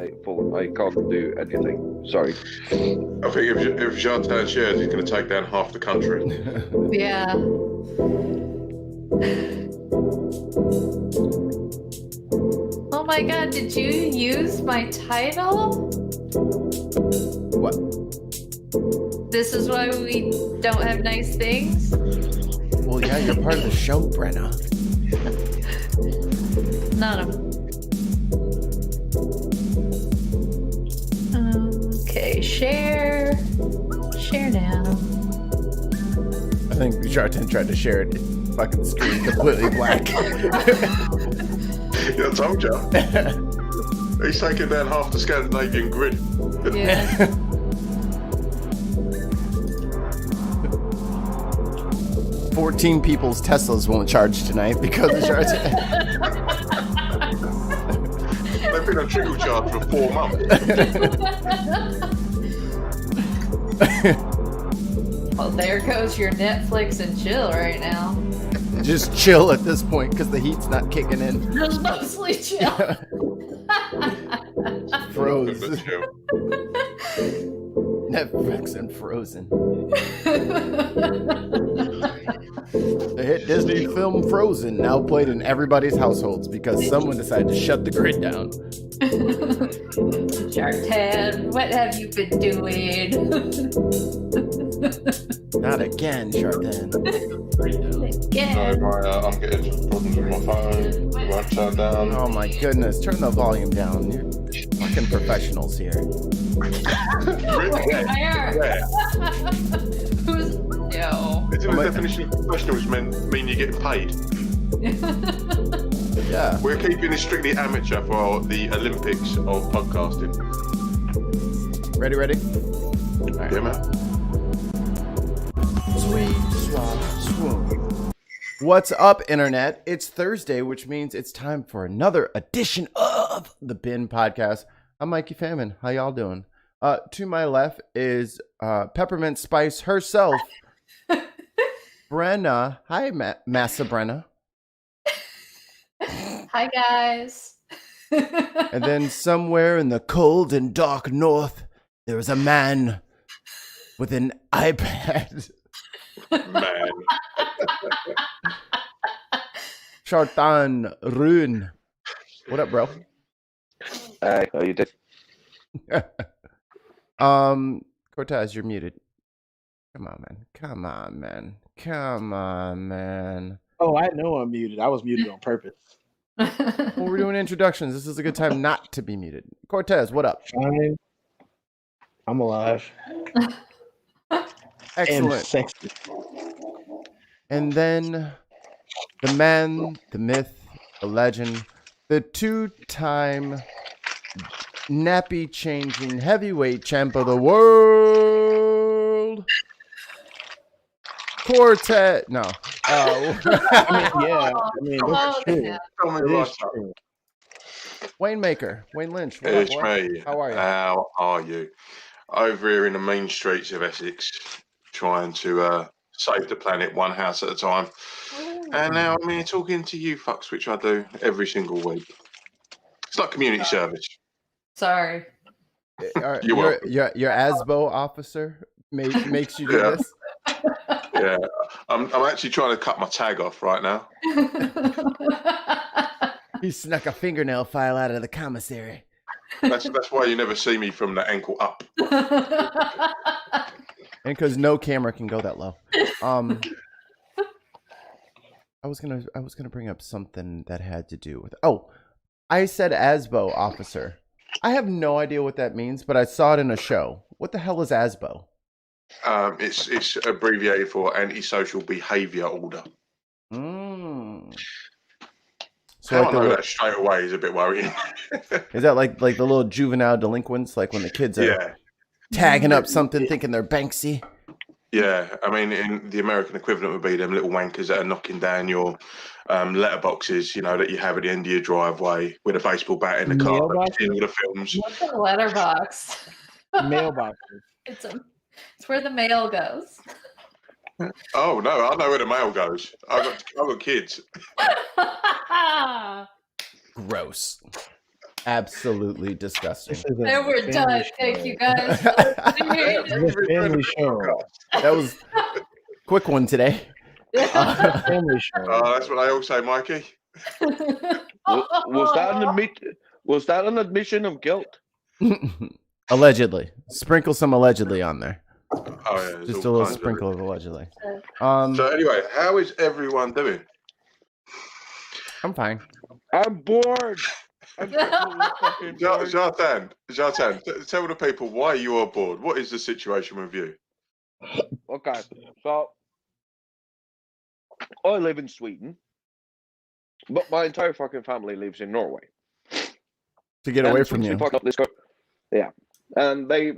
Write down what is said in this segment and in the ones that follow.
I can't do anything. Sorry. I think if Jartan shares, he's going to take down half the country. Yeah. Oh my god, did you use my title? What? This is why we don't have nice things? Well, yeah, you're part of the show, Brenna. None of them. Okay, share. Share now. I think Jartan tried to share it. Fucking screen completely black. Yeah, I told you. He's taking down half the Scandinavian grid. Yeah. 14 people's Teslas won't charge tonight because of Jartan. They've been on trickle charge for 4 months. Well, there goes your Netflix and chill right now. Just chill at this point because the heat's not kicking in. Just mostly chill. Froze. Netflix and Frozen. The hit Disney film Frozen now played in everybody's households because someone decided to shut the grid down. Jartan, what have you been doing? Not again, Jartan. Again. No, I'm getting some problems with my phone. It won't turn down. Oh my goodness, turn the volume down. You're fucking professionals here. Really? Where? Who's... No. Isn't the definition of professionals mean you're getting paid? Yeah. We're keeping this strictly amateur for the Olympics of podcasting. Ready? All right. Yeah, man. Sweet, swap, swoon. What's up, Internet? It's Thursday, which means it's time for another edition of the Bin Podcast. I'm Mikey Famine. How y'all doing? To my left is Peppermint Spice herself, Brenna. Hi, Massa Brenna. Hi, guys. And then somewhere in the cold and dark north, there is a man with an iPad. Man. Jartan Rune. What up, bro? How you doing? Cortez, you're muted. Come on, man. Oh, I know I'm muted. I was muted on purpose. Well, we're doing introductions. This is a good time not to be muted. Cortez, what up? Fine. I'm alive. Excellent. And sexy. And then the man, the myth, the legend, the two-time nappy-changing heavyweight champ of the world, Cortez. No. That's true. Tell me It what's is up. true. Wayne Maker, Wayne Lynch. What up, It's boy? me. How are you? How are you? Over here in the main streets of Essex, trying to save the planet one house at a time. And now I'm here talking to you fucks, which I do every single week. It's like community service. Sorry. You're welcome. Your ASBO officer makes you do Yeah. this? Yeah, I'm actually trying to cut my tag off right now. He snuck a fingernail file out of the commissary. That's why you never see me from the ankle up. And because no camera can go that low. I was gonna bring up something that had to do with. Oh, I said ASBO officer. I have no idea what that means, but I saw it in a show. What the hell is ASBO? It's abbreviated for antisocial behaviour order. So How like I know that straight away is a bit worrying. is that like the little juvenile delinquents, like when the kids are tagging up something thinking they're Banksy? Yeah, I mean, in the American equivalent would be them little wankers that are knocking down your letterboxes, you know, that you have at the end of your driveway with a baseball bat in the car, Mailboxes? in all the films. What's a letterbox? Mailboxes. It's where the mail goes. Oh no, I know where the mail goes. I've got kids. Gross. Absolutely disgusting. This is a And we're family done. show. Thank you guys. That This is a family show. was quick one today. Family show. That's what they all say, Mikey. Was that an admission of guilt? Allegedly. Sprinkle some allegedly on there. Oh yeah, there's Just a all little kinds of sprinkle of allegedly. So anyway, how is everyone doing? I'm fine. I'm bored. I'm fucking bored. Jartan, tell the people why you are bored. What is the situation with you? Okay, so I live in Sweden, but my entire fucking family lives in Norway. To get away from Sweden's you. been fucking up this yeah, and they've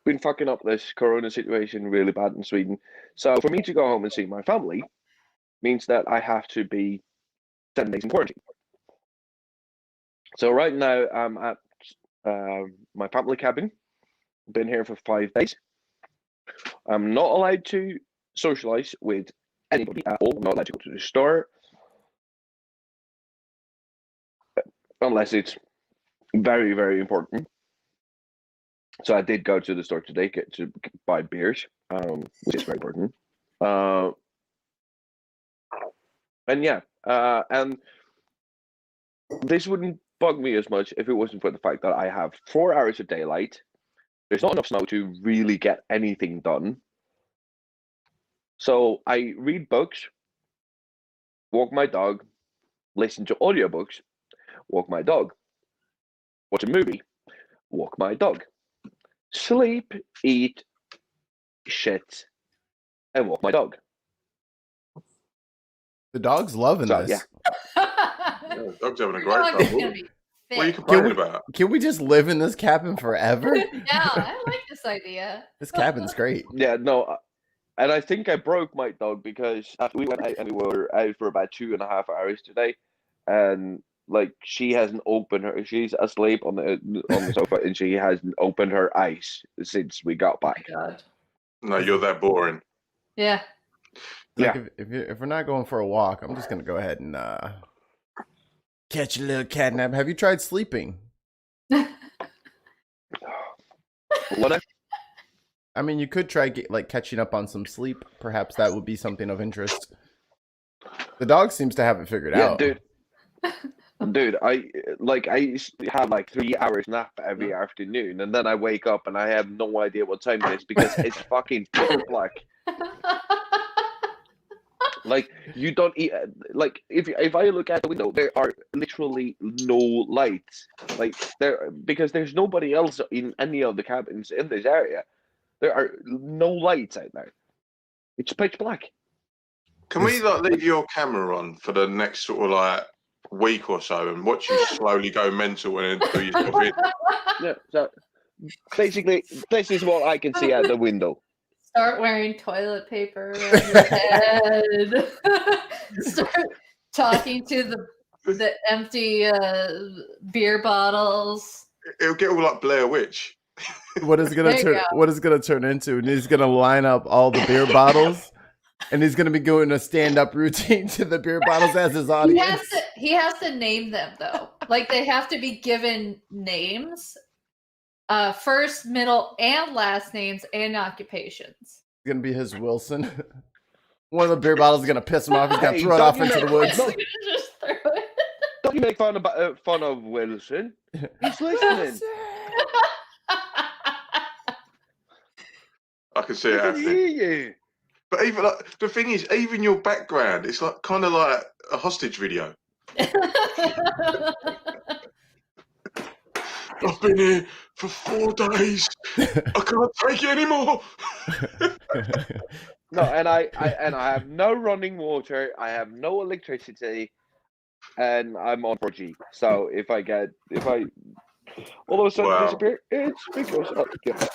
been fucking up this corona situation really bad in Sweden. So for me to go home and see my family means that I have to be 7 days in quarantine. So right now I'm at my family cabin. Been here for 5 days. I'm not allowed to socialize with anybody at all. I'm not allowed to go to the store unless it's very, very important. So I did go to the store today to buy beers, which is very important. And yeah, and this wouldn't bug me as much if it wasn't for the fact that I have 4 hours of daylight. There's not enough snow to really get anything done. So I read books, walk my dog, listen to audiobooks, walk my dog, watch a movie, walk my dog, sleep, eat, shit, and walk my dog. The dog's loving So, this. yeah. Yeah, dog's having a Your great dog is time. gonna be What are you fit. complaining about? Can we just live in this cabin forever? Yeah, I like this idea. This cabin's great. Yeah, no, and I think I broke my dog because after we went out and we were out for about 2.5 hours today, and like she hasn't opened her. She's asleep on the sofa, and she hasn't opened her eyes since we got back. God. No, you're that boring. Yeah. Like Yeah. if we're not going for a walk, I'm just gonna go ahead and catch a little cat nap. Have you tried sleeping? What? I mean, you could try catching up on some sleep. Perhaps that would be something of interest. The dog seems to have it figured Yeah, out. dude, I have like 3 hours nap every afternoon, and then I wake up and I have no idea what time it is because it's fucking pitch black. Like you don't eat. Like if I look out the window, there are literally no lights. Like because there's nobody else in any of the cabins in this area. There are no lights out there. It's pitch black. Can we leave your camera on for the next sort of week or so and watch you slowly go mental and then do yourself in? Yeah. So basically, this is what I can see out the window. Start wearing toilet paper around your head. Start talking to the empty beer bottles. It'll get all like Blair Witch. What is gonna There you turn? go. What is gonna turn into? And he's gonna line up all the beer bottles, and he's gonna be doing a stand-up routine to the beer bottles as his audience. He has to name them though. Like they have to be given names. First, middle, and last names and occupations. It's gonna be his Wilson. One of the beer bottles is gonna piss him off. He's gonna Hey, throw it don't off you into the make- woods. don't- Just throw it. Don't you make fun of Wilson? He's listening. I can see He it can happening. hear you. But even the thing is, even your background, it's kind of like a hostage video. I've been here for 4 days. I can't take it anymore. No, and I have no running water. I have no electricity, and I'm on 4G. So if I all of a sudden Wow. disappear, it's because yeah.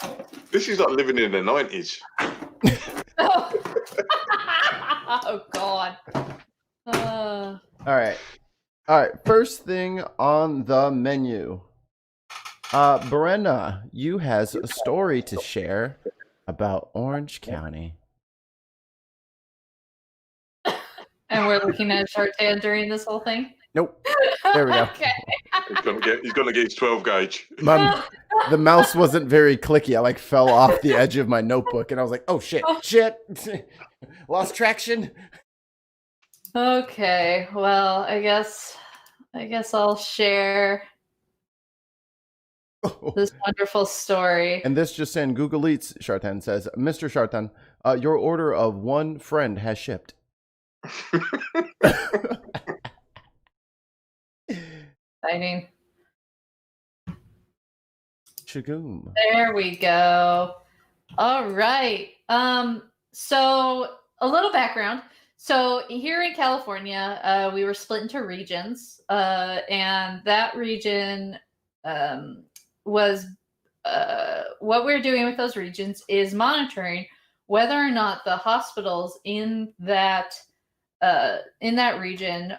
This is like living in the 90s. Oh God. All right. First thing on the menu. Brenna, you has a story to share about Orange County. And we're looking at Shartan during this whole thing. Nope. There we go. Okay. He's gonna get his 12 gauge. The mouse wasn't very clicky. I like fell off the edge of my notebook, and I was like, "Oh shit, lost traction." Okay. Well, I guess I'll share this wonderful story. And this just in, Google Eats, Shartan says, Mr. Shartan, your order of one friend has shipped. Exciting. Shagoom. There we go. All right. So a little background. So here in California, we were split into regions, and that region was what we're doing with those regions is monitoring whether or not the hospitals in that region,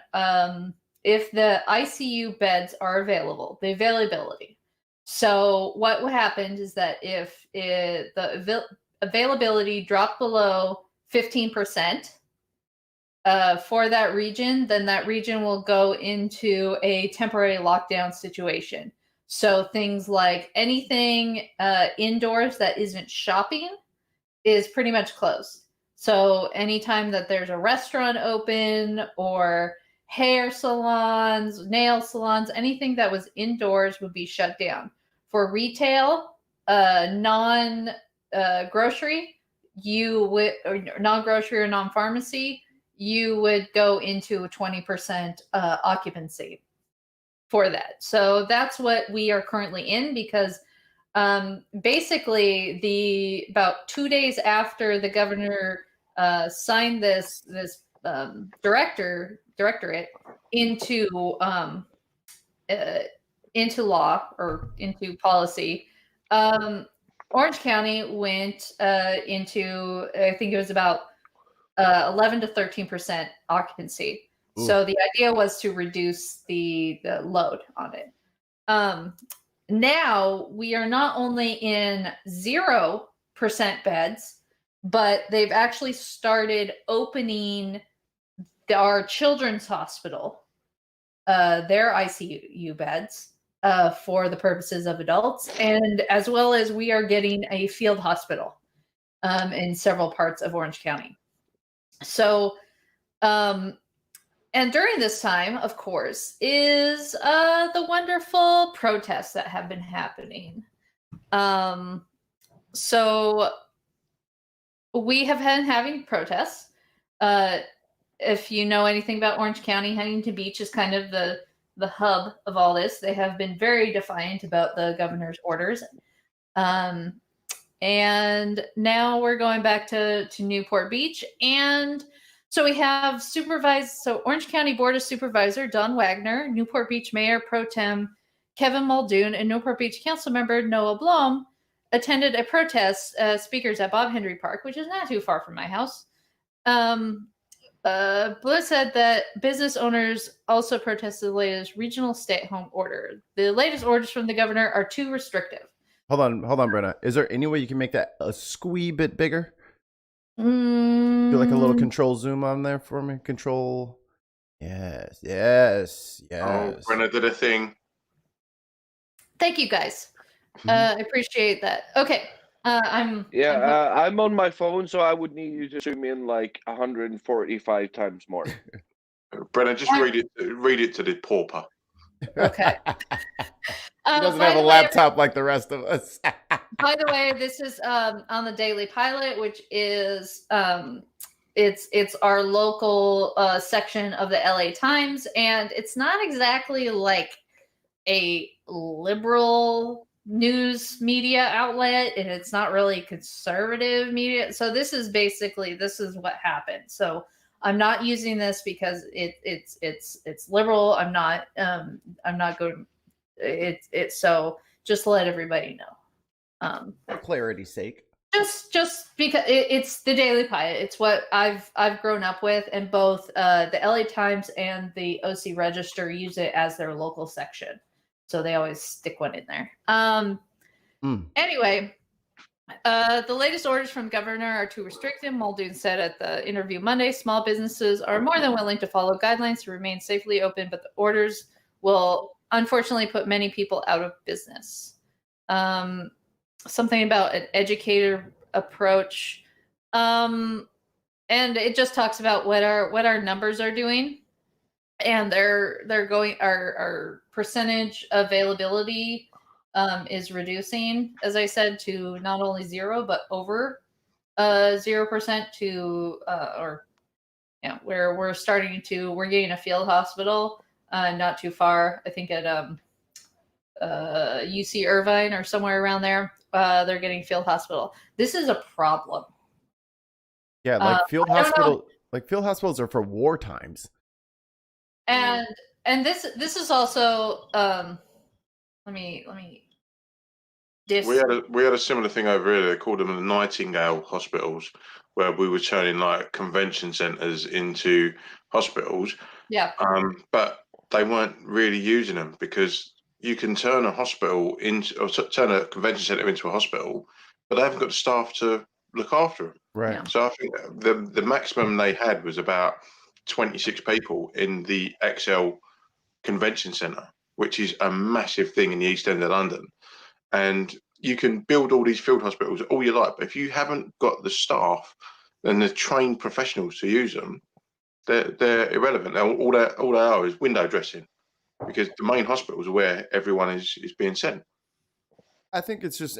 if the ICU beds are available, the availability. So what happened is that if the availability dropped below 15% for that region, then that region will go into a temporary lockdown situation. So things like anything indoors that isn't shopping is pretty much closed. So anytime that there's a restaurant open or hair salons, nail salons, anything that was indoors would be shut down. For retail, non-grocery, or non-grocery or non-pharmacy, you would go into a 20% occupancy for that. So that's what we are currently in, because basically about 2 days after the governor signed this directorate into law or into policy, Orange County went into, I think it was about 11 to 13% occupancy. Ooh. So the idea was to reduce the load on it. Now we are not only in 0% beds, but they've actually started opening our children's hospital, their ICU beds, for the purposes of adults, and as well as we are getting a field hospital in several parts of Orange County. So, and during this time, of course, is the wonderful protests that have been happening. So we have been having protests. If you know anything about Orange County, Huntington Beach is kind of the hub of all this. They have been very defiant about the governor's orders. And now we're going back to Newport Beach. And so we have Orange County Board of Supervisor Don Wagner, Newport Beach Mayor Pro Tem Kevin Muldoon, and Newport Beach Council Member Noah Blom attended a protest speakers at Bob Henry Park, which is not too far from my house. Bliss said that business owners also protested the latest regional stay-at-home order. The latest orders from the governor are too restrictive. Hold on, Brenna. Is there any way you can make that a squee bit bigger? Do like a little control zoom on there for me. Control. Yes. Oh, Brenna did a thing. Thank you, guys. I appreciate that. Okay. I'm on my phone, so I would need you to zoom in like 145 times more. Brenna, just read it to the pauper. Okay. He doesn't have a laptop like the rest of us. By the way, this is on the Daily Pilot, which is it's our local section of the LA Times, and it's not exactly like a liberal news media outlet, and it's not really conservative media. So this is what happened. So I'm not using this because it's liberal. I'm not going. It's so just to let everybody know. For clarity's sake. Just because it's the Daily Pilot. It's what I've grown up with, and both the LA Times and the OC Register use it as their local section. So they always stick one in there. Anyway, The latest orders from governor are too restrictive. Muldoon said at the interview Monday, small businesses are more than willing to follow guidelines to remain safely open, but the orders will unfortunately put many people out of business. Something about an educated approach. And it just talks about what our numbers are doing. And they're going, our percentage availability is reducing, as I said, to not only 0 but over 0% to where we're getting a field hospital not too far, I think at UC Irvine or somewhere around there. They're getting field hospital. This is a problem. Yeah, like field hospitals are for war times. And this is also let me We had a similar thing over here. They called them the Nightingale hospitals, where we were turning like convention centres into hospitals. Yeah. But they weren't really using them, because you can turn a hospital into, or turn a convention centre into a hospital, but they haven't got the staff to look after them. Right. Yeah. So I think the maximum they had was about 26 people in the XL Convention Centre, which is a massive thing in the East End of London. And you can build all these field hospitals all you like, but if you haven't got the staff and the trained professionals to use them, they're irrelevant. All they are is window dressing, because the main hospitals are where everyone is being sent. I think it's just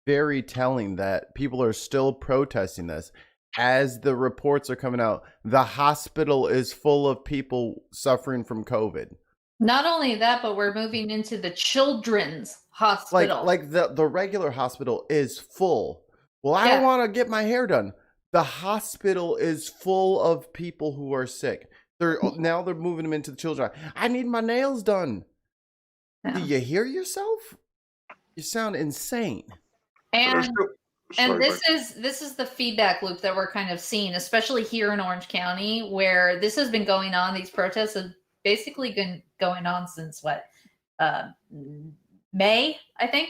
very telling that people are still protesting this. As the reports are coming out, the hospital is full of people suffering from COVID. Not only that, but we're moving into the children's hospital. Like the regular hospital is full. Well, I don't want to get my hair done. The hospital is full of people who are sick. They're moving them into the children. I need my nails done. Yeah. Do you hear yourself? You sound insane. And this is the feedback loop that we're kind of seeing, especially here in Orange County, where this has been going on. These protests have basically been going on since May, I think.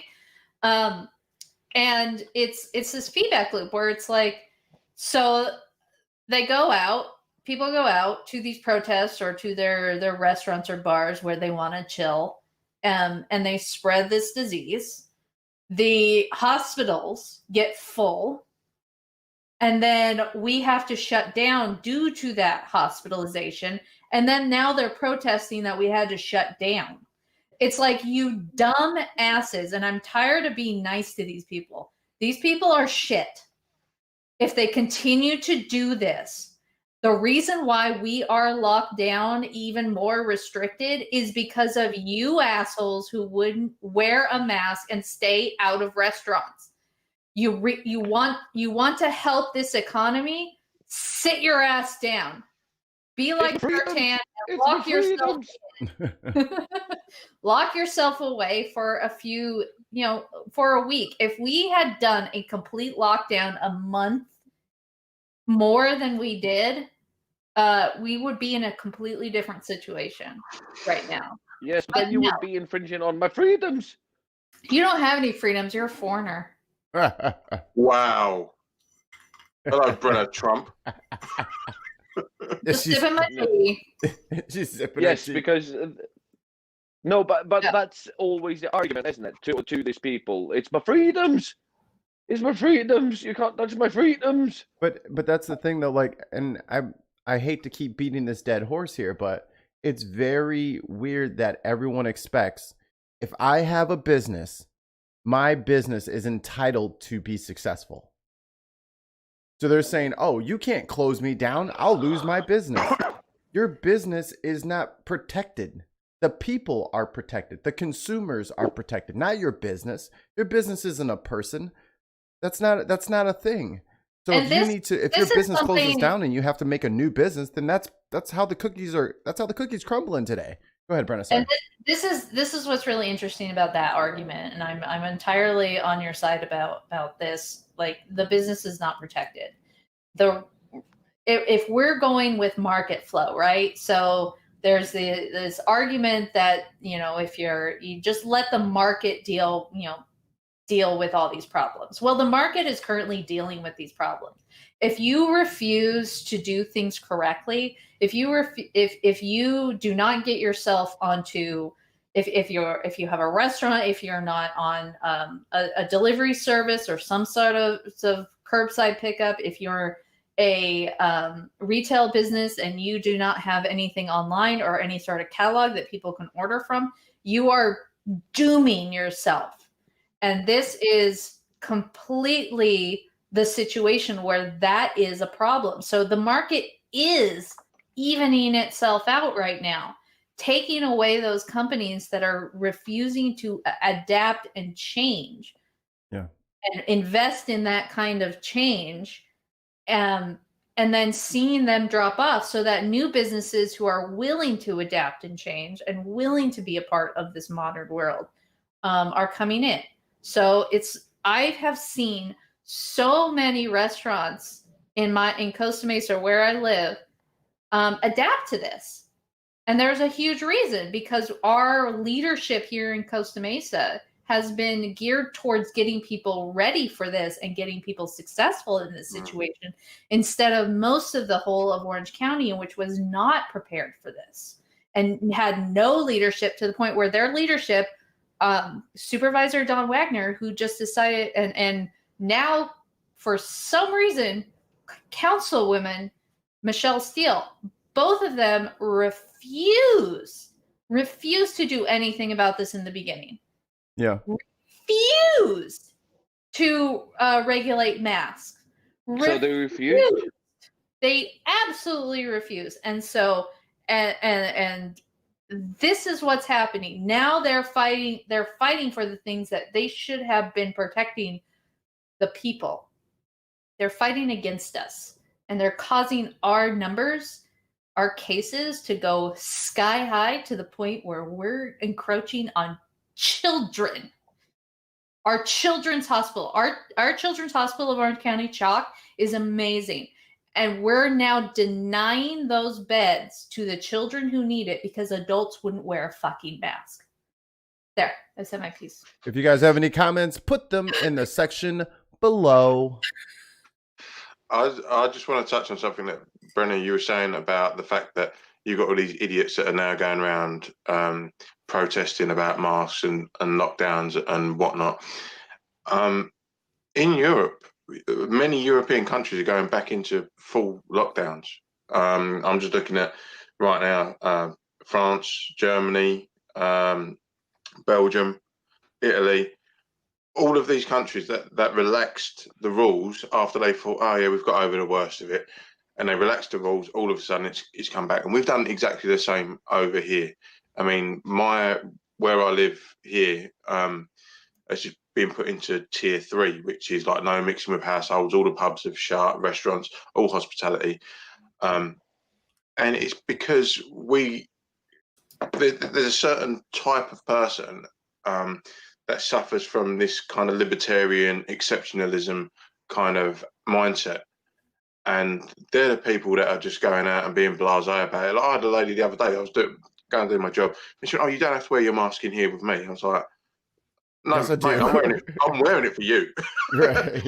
And it's this feedback loop where it's like, so people go out to these protests or to their restaurants or bars where they want to chill, and they spread this disease. The hospitals get full, and then we have to shut down due to that hospitalization. And then now they're protesting that we had to shut down. It's like, you dumb asses. And I'm tired of being nice to these people. These people are shit. If they continue to do this, the reason why we are locked down even more restricted is because of you assholes who wouldn't wear a mask and stay out of restaurants. You want to help this economy? Sit your ass down. Be like Bertan and lock yourself away for for a week. If we had done a complete lockdown a month more than we did, we would be in a completely different situation right now. Yes, but then you would be infringing on my freedoms. You don't have any freedoms. You're a foreigner. Wow. Hello, Brenna Trump. Just sipping my tea. Yes, because no, but that's always the argument, isn't it? To these people, it's my freedoms. It's my freedoms. You can't touch my freedoms. But that's the thing, though. Like, and I hate to keep beating this dead horse here, but it's very weird that everyone expects, if I have a business, my business is entitled to be successful. So they're saying, oh, you can't close me down. I'll lose my business. Your business is not protected. The people are protected. The consumers are protected, not your business. Your business isn't a person. That's not a thing. So if your business closes down and you have to make a new business, then that's how the cookies crumbling today. Go ahead, Brenna. And this is what's really interesting about that argument, and I'm entirely on your side about this. Like, the business is not protected. If we're going with market flow, right? So there's this argument that if you just let the market deal, deal with all these problems. Well, the market is currently dealing with these problems. If you refuse to do things correctly, if you do not get yourself onto, if you have a restaurant, if you're not on a delivery service or some sort of curbside pickup, if you're a retail business and you do not have anything online or any sort of catalog that people can order from, you are dooming yourself. And this is completely the situation where that is a problem. So the market is evening itself out right now, taking away those companies that are refusing to adapt and change, and invest in that kind of change, and then seeing them drop off, so that new businesses who are willing to adapt and change and willing to be a part of this modern world are coming in. So I have seen so many restaurants in Costa Mesa where I live adapt to this. And there's a huge reason, because our leadership here in Costa Mesa has been geared towards getting people ready for this and getting people successful in this situation, instead of most of the whole of Orange County, which was not prepared for this and had no leadership, to the point where their leadership, Supervisor Don Wagner, who just decided, and now for some reason, Councilwoman Michelle Steele, both of them refuse to do anything about this in the beginning. Yeah. Refuse to regulate masks. So they refuse? They absolutely refuse. And so, and this is what's happening. Now they're fighting for the things that they should have been protecting the people. They're fighting against us, and they're causing our numbers, our cases, to go sky high, to the point where we're encroaching on children. Our children's hospital, our children's hospital of Orange County, Chalk, is amazing. And we're now denying those beds to the children who need it because adults wouldn't wear a fucking mask. There, I said my piece. If you guys have any comments, put them in the section below. I just want to touch on something that, Brenna, you were saying about the fact that you've got all these idiots that are now going around protesting about masks and lockdowns and whatnot. In Europe, many European countries are going back into full lockdowns. I'm just looking at right now, France, Germany, Belgium, Italy. All of these countries that relaxed the rules after they thought, oh yeah, we've got over the worst of it, and they relaxed the rules, all of a sudden it's come back. And we've done exactly the same over here. I mean, where I live here has just been put into tier 3, which is like no mixing with households. All the pubs have shut, restaurants, all hospitality. And it's because there's a certain type of person that suffers from this kind of libertarian exceptionalism kind of mindset. And they're the people that are just going out and being blasé about it. Like, I had a lady the other day, I was going to do my job, and she went, oh, you don't have to wear your mask in here with me. I was like, no, yes, I do. mate, I'm wearing it for you. Right.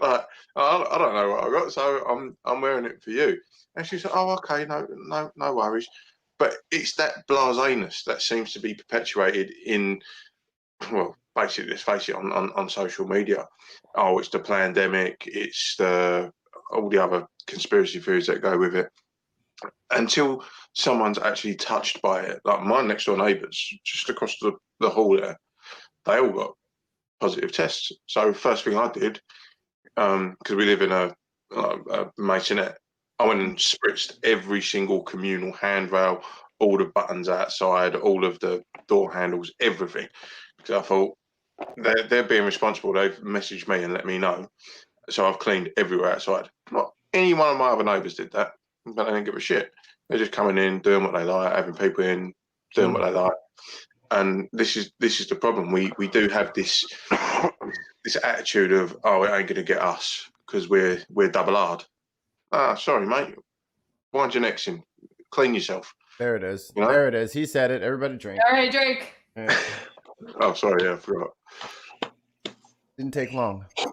Like, I don't know what I got, so I'm wearing it for you. And she said, oh, okay, no worries. But it's that blaséness that seems to be perpetuated in, well, basically, let's face it, on social media. Oh, it's the pandemic, it's all the other conspiracy theories that go with it. Until someone's actually touched by it, like my next door neighbours, just across the hall there, they all got positive tests. So first thing I did, because we live in a masonette, I went and spritzed every single communal handrail, all the buttons outside, all of the door handles, everything. Because I thought they're being responsible. They've messaged me and let me know. So I've cleaned everywhere outside. Not any one of my other neighbours did that, but they didn't give a shit. They're just coming in, doing what they like, having people in, doing what they like. And this is the problem. We do have this attitude of, oh, it ain't gonna get us because we're double hard. Ah, sorry, mate. Wind your necks in. Clean yourself. There it is. You know? There it is. He said it. Everybody drink. All right, Drake. Yeah. Oh, sorry, yeah, I forgot. Didn't take long. Nope.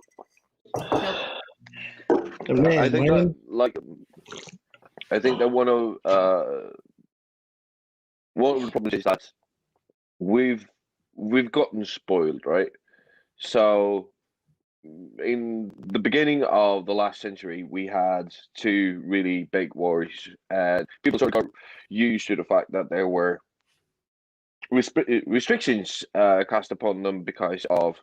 The man, I think that, man. like, I think that one of the problems is that we've gotten spoiled, right? So in the beginning of the last century, we had two really big wars, and people sort of got used to the fact that there were restrictions cast upon them because of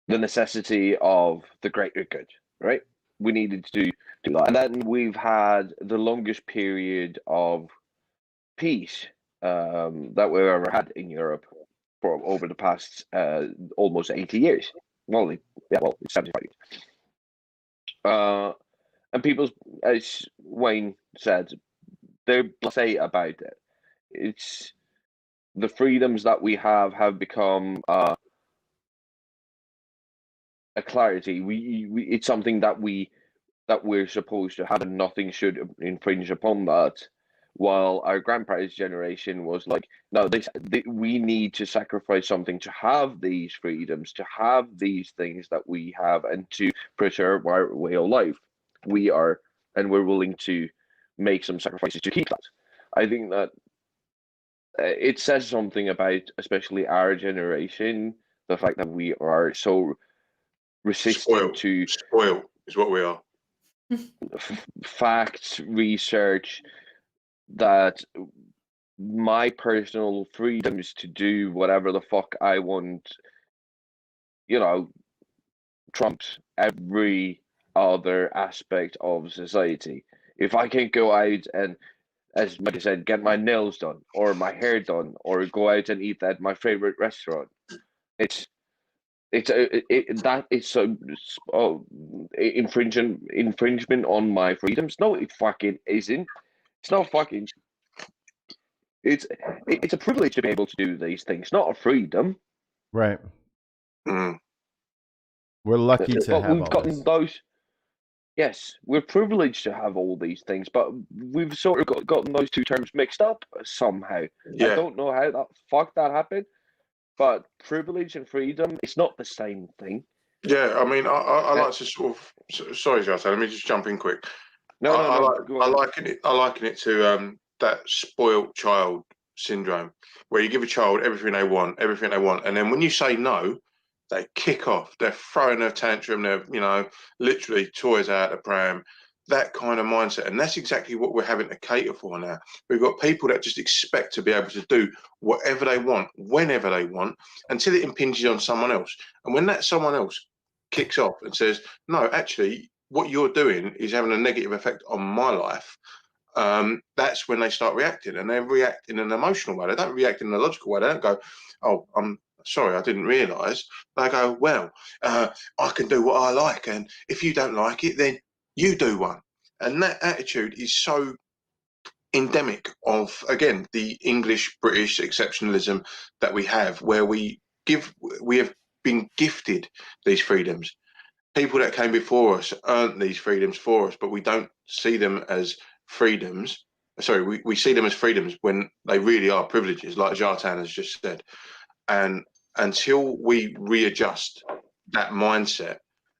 the necessity of the greater good, right? We needed to do that. And then we've had the longest period of peace that we've ever had in Europe for over the past almost 80 years. Well, it's 75 years. And people, as Wayne said, they're blasé about it. It's the freedoms that we have become a clarity. It's something that we're supposed to have, and nothing should infringe upon that. While our grandparents' generation was like, no, we need to sacrifice something to have these freedoms, to have these things that we have, and to preserve our way of life. We're willing to make some sacrifices to keep that. I think that it says something about, especially our generation, the fact that we are so resistant to Spoiled is what we are. facts, research, that my personal freedoms to do whatever the fuck I want, trumps every other aspect of society. If I can go out and, as Mike said, get my nails done or my hair done or go out and eat at my favorite restaurant, it's infringement on my freedoms. No, it fucking isn't. It's not fucking. It's a privilege to be able to do these things, not a freedom. Right. Mm. We're lucky to But have we've all gotten this. those. Yes, we're privileged to have all these things, but we've sort of gotten those two terms mixed up somehow. I Yeah. don't know how that happened, but privilege and freedom, it's not the same thing. Yeah, I mean, I like to sort of. Sorry, Jota, let me just jump in quick. No. I liken it to that spoilt child syndrome, where you give a child everything they want, and then when you say no, they kick off. They're throwing a tantrum. They're literally toys out of the pram. That kind of mindset, and that's exactly what we're having to cater for now. We've got people that just expect to be able to do whatever they want, whenever they want, until it impinges on someone else. And when that someone else kicks off and says, "No, actually, what you're doing is having a negative effect on my life," that's when they start reacting, and they react in an emotional way. They don't react in a logical way. They don't go, "Oh, I'm sorry, I didn't realise." They go, "Well, I can do what I like, and if you don't like it, then you do one." And that attitude is so endemic of, again, the English British exceptionalism that we have, where we have been gifted these freedoms. People that came before us earned these freedoms for us, but we don't see them as freedoms. Sorry, we see them as freedoms when they really are privileges, like Jartan has just said. And until we readjust that mindset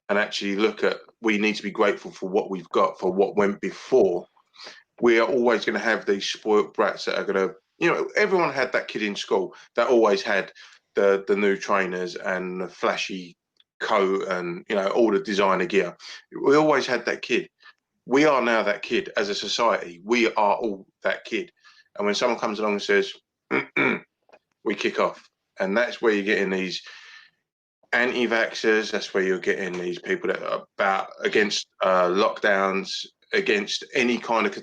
and actually look at, we need to be grateful for what we've got, for what went before, we are always going to have these spoiled brats that are going to, everyone had that kid in school that always had the new trainers and the flashy coat and all the designer gear. We always had that kid. We are now that kid as a society. We are all that kid. And when someone comes along and says, we kick off. And that's where you're getting these anti-vaxxers. That's where you're getting these people that are against lockdowns, against any kind of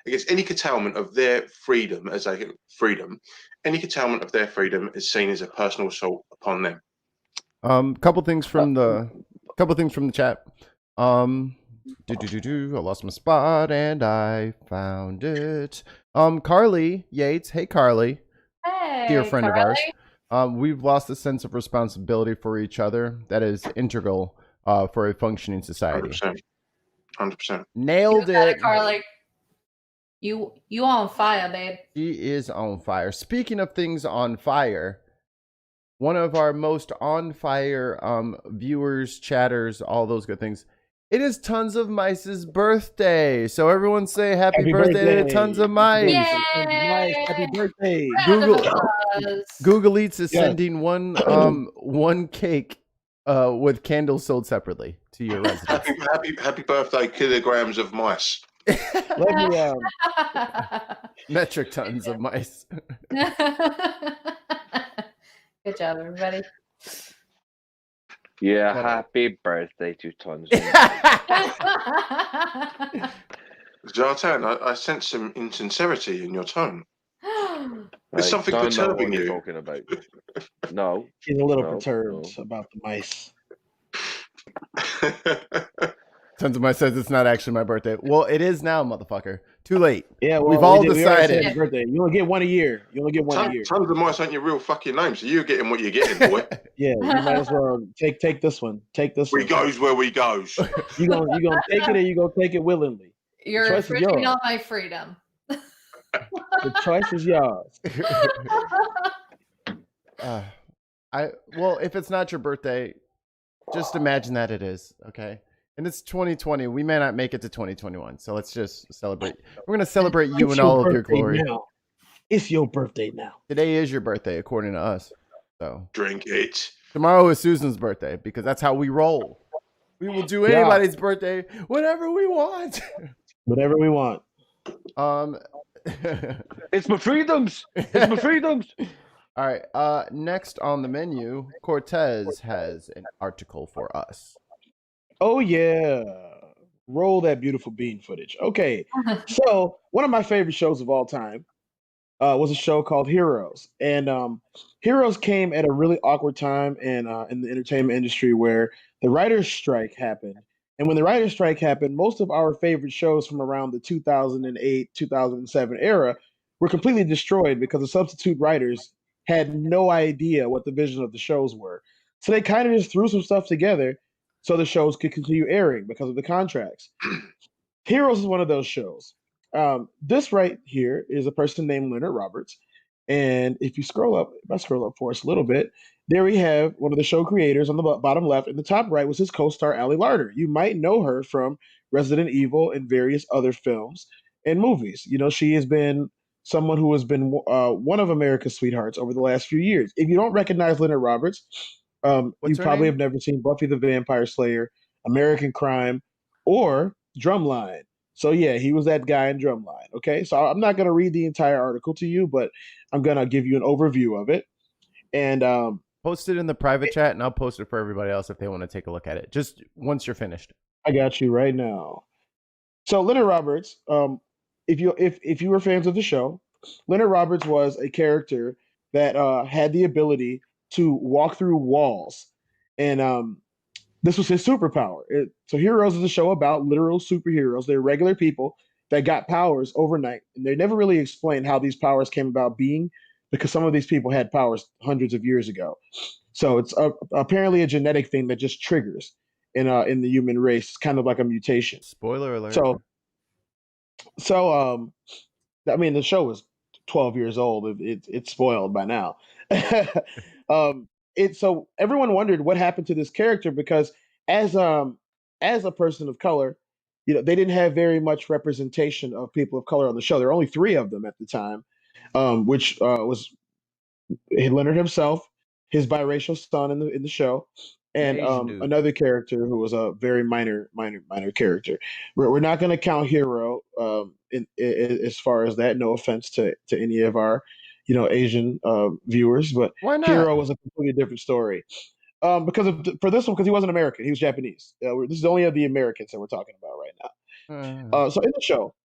against any curtailment of their freedom any curtailment of their freedom is seen as a personal assault upon them. Couple things from the chat. I lost my spot and I found it. Carly Yates. Hey, Carly. Hey, Dear friend Carly. of ours. We've lost a sense of responsibility for each other that is integral for a functioning society. 100%. Nailed it. Carly. You on fire, babe. She is on fire. Speaking of things on fire, one of our most on fire viewers, chatters, all those good things. It is Tons of Mice's birthday. So everyone say happy birthday to Tons of Mice. Yay! Happy birthday. Google Applause. Google Eats is Yes. sending one cake with candles sold separately to your residence. Happy birthday, kilograms of mice. Let me Metric tons of mice. Good job, everybody. Yeah, What happy birthday to Tons. Zartan, I sense some insincerity in your tone. There's I something don't know what perturbing you're you. talking about. No. He's a little No, perturbed no. about the mice. Tons of Mice says it's not actually my birthday. Well, it is now, motherfucker. Too late. Yeah, well, We've all we already decided. said happy birthday. You only get one a year. You only get one a year. Tons of mice ain't your real fucking name, so you're getting what you're getting, boy. Yeah, you might as well take this one. Take this We one. goes where we goes. You gonna take it, or you gonna take it willingly. You're choice is infringing yours. on my freedom. The choice is yours. Well, if it's not your birthday, just imagine that it is, okay? And it's 2020. We may not make it to 2021, so let's just celebrate. We're gonna celebrate you It's and all of your birthday glory. now. It's your birthday now. Today is your birthday, according to us. So Drink it. tomorrow is Susan's birthday because that's how we roll. We will do anybody's birthday whenever we want. Whatever we want. It's my freedoms. It's my freedoms. All right. Next on the menu, Cortez has an article for us. Oh yeah. Roll that beautiful bean footage. Okay. So one of my favorite shows of all time was a show called Heroes. And Heroes came at a really awkward time in the entertainment industry where the writer's strike happened. And when the writer's strike happened, most of our favorite shows from around the 2008, 2007 era were completely destroyed because the substitute writers had no idea what the vision of the shows were. So they kind of just threw some stuff together so the shows could continue airing because of the contracts. Heroes is one of those shows. This right here is a person named Leonard Roberts. And if I scroll up for us a little bit, there we have one of the show creators on the bottom left. And the top right was his co-star, Ali Larter. You might know her from Resident Evil and various other films and movies. You know, she has been someone who has been one of America's sweethearts over the last few years. If you don't recognize Leonard Roberts, you What's her probably name? have never seen Buffy the Vampire Slayer, American Crime, or Drumline. So yeah, he was that guy in Drumline. Okay, so I'm not going to read the entire article to you, but I'm going to give you an overview of it. And Post it in the private chat, and I'll post it for everybody else if they want to take a look at it. Just once you're finished. I got you right now. So Leonard Roberts, if you were fans of the show, Leonard Roberts was a character that had the ability to walk through walls, and this was his superpower. So Heroes is a show about literal superheroes. They're regular people that got powers overnight, and they never really explained how these powers came about being, because some of these people had powers hundreds of years ago. So it's apparently a genetic thing that just triggers in the human race. It's kind of like a mutation. Spoiler alert. So I mean, the show is 12 years old. It's spoiled by now. So everyone wondered what happened to this character, because as a person of color, you know, they didn't have very much representation of people of color on the show. There were only 3 of them at the time, which was Leonard himself, his biracial son in the show, and Asian dude. another character who was a very minor character. We're not going to count Hero as far as that. No offense to any of our, you know, Asian viewers, but Why not? Hero was a completely different story. For this one, because he wasn't American, he was Japanese. This is only of the Americans that we're talking about right now. So in the show,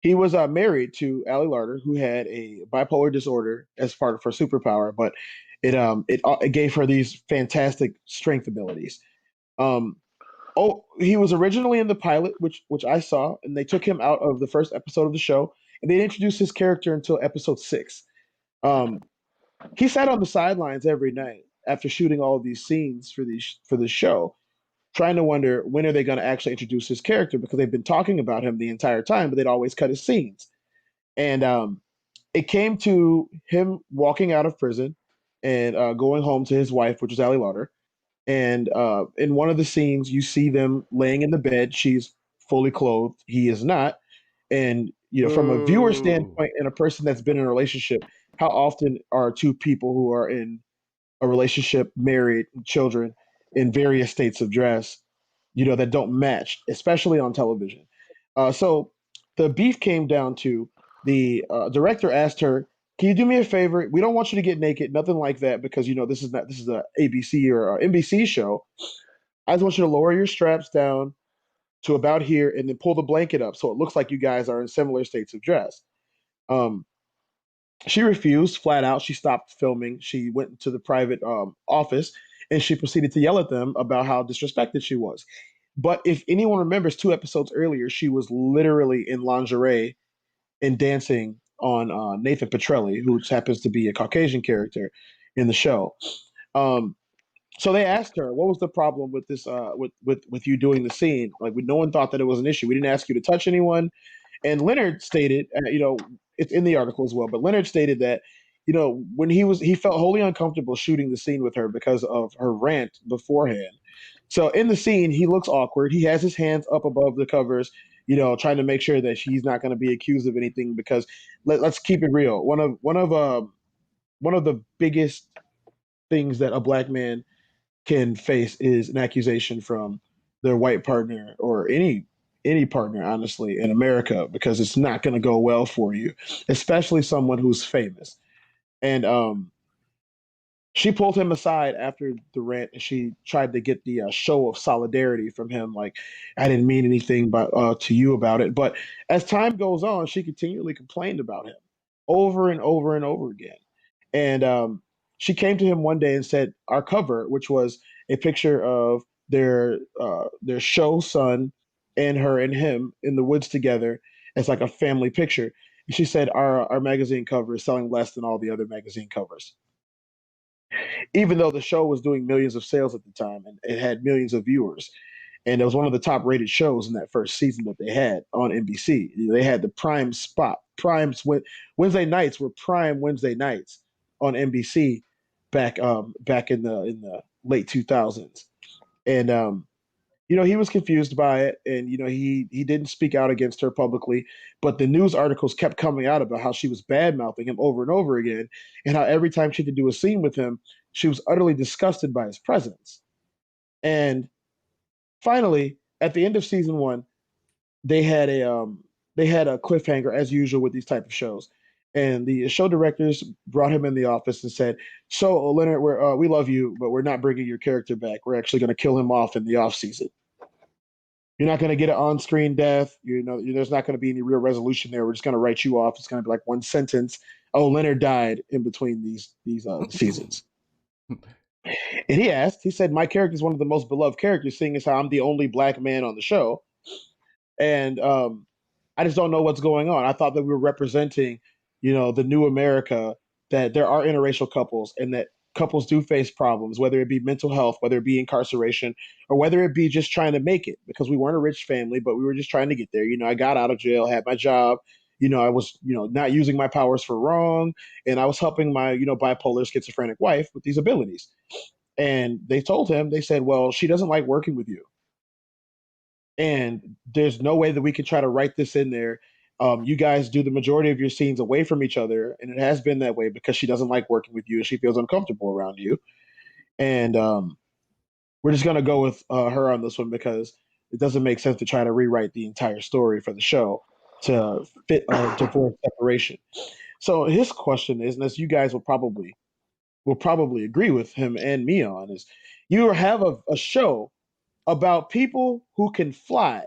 he was married to Ali Larter, who had a bipolar disorder as part of her superpower, but it gave her these fantastic strength abilities. He was originally in the pilot, which I saw, and they took him out of the first episode of the show, and they didn't introduce his character until episode 6. He sat on the sidelines every night after shooting all of these scenes for the show, trying to wonder when are they going to actually introduce his character, because they've been talking about him the entire time, but they'd always cut his scenes. And it came to him walking out of prison and going home to his wife, which is Ali Lauder. And in one of the scenes, you see them laying in the bed. She's fully clothed. He is not. And from a viewer Ooh. standpoint and a person that's been in a relationship, how often are two people who are in a relationship, married, children, in various states of dress, that don't match, especially on television? So the beef came down to the director asked her, "Can you do me a favor? We don't want you to get naked, nothing like that, because this is a ABC or a NBC show. I just want you to lower your straps down to about here and then pull the blanket up so it looks like you guys are in similar states of dress." Um, she refused flat out. She stopped filming. She went to the private office and she proceeded to yell at them about how disrespected she was. But if anyone remembers 2 episodes earlier, she was literally in lingerie and dancing on Nathan Petrelli, who happens to be a Caucasian character in the show. Um, so they asked her, "What was the problem with this? With you doing the scene? Like, no one thought that it was an issue. We didn't ask you to touch anyone." And Leonard stated, it's in the article as well, but Leonard stated that, when he felt wholly uncomfortable shooting the scene with her because of her rant beforehand. So in the scene, he looks awkward. He has his hands up above the covers, trying to make sure that she's not going to be accused of anything. Because let's keep it real. One of the biggest things that a black man can face is an accusation from their white partner or any partner, honestly, in America, because it's not going to go well for you, especially someone who's famous. And she pulled him aside after the rant, and she tried to get the show of solidarity from him. Like, I didn't mean anything but to you about it. But as time goes on, she continually complained about him over and over and over again. And she came to him one day and said, "Our cover, which was a picture of their show son and her and him in the woods together as like a family picture." And she said, "Our magazine cover is selling less than all the other magazine covers," even though the show was doing millions of sales at the time and it had millions of viewers. And it was one of the top rated shows in that first season that they had on NBC. They had the prime spot. Wednesday nights were prime Wednesday nights on NBC back in the late 2000s. And he was confused by it, and he didn't speak out against her publicly, but the news articles kept coming out about how she was bad mouthing him over and over again, and how every time she had to do a scene with him, she was utterly disgusted by his presence. And finally, at the end of season one, they had a cliffhanger as usual with these type of shows, and the show directors brought him in the office and said, "So Leonard, we love you, but we're not bringing your character back. We're actually going to kill him off in the off season. You're not going to get an on-screen death. There's not going to be any real resolution there. We're just going to write you off. It's going to be like one sentence. Oh, Leonard died in between these seasons." And he said, "My character is one of the most beloved characters, seeing as how I'm the only black man on the show. And I just don't know what's going on. I thought that we were representing, the new America, that there are interracial couples and that couples do face problems, whether it be mental health, whether it be incarceration, or whether it be just trying to make it, because we weren't a rich family, but we were just trying to get there. I got out of jail, had my job. I was, not using my powers for wrong, and I was helping my, bipolar schizophrenic wife with these abilities." And they told him, they said, "Well, she doesn't like working with you. And there's no way that we can try to write this in there. You guys do the majority of your scenes away from each other, and it has been that way because she doesn't like working with you and she feels uncomfortable around you. And we're just gonna go with her on this one because it doesn't make sense to try to rewrite the entire story for the show to fit a divorce separation." So his question is, and as you guys will probably agree with him and me on, is you have a show about people who can fly,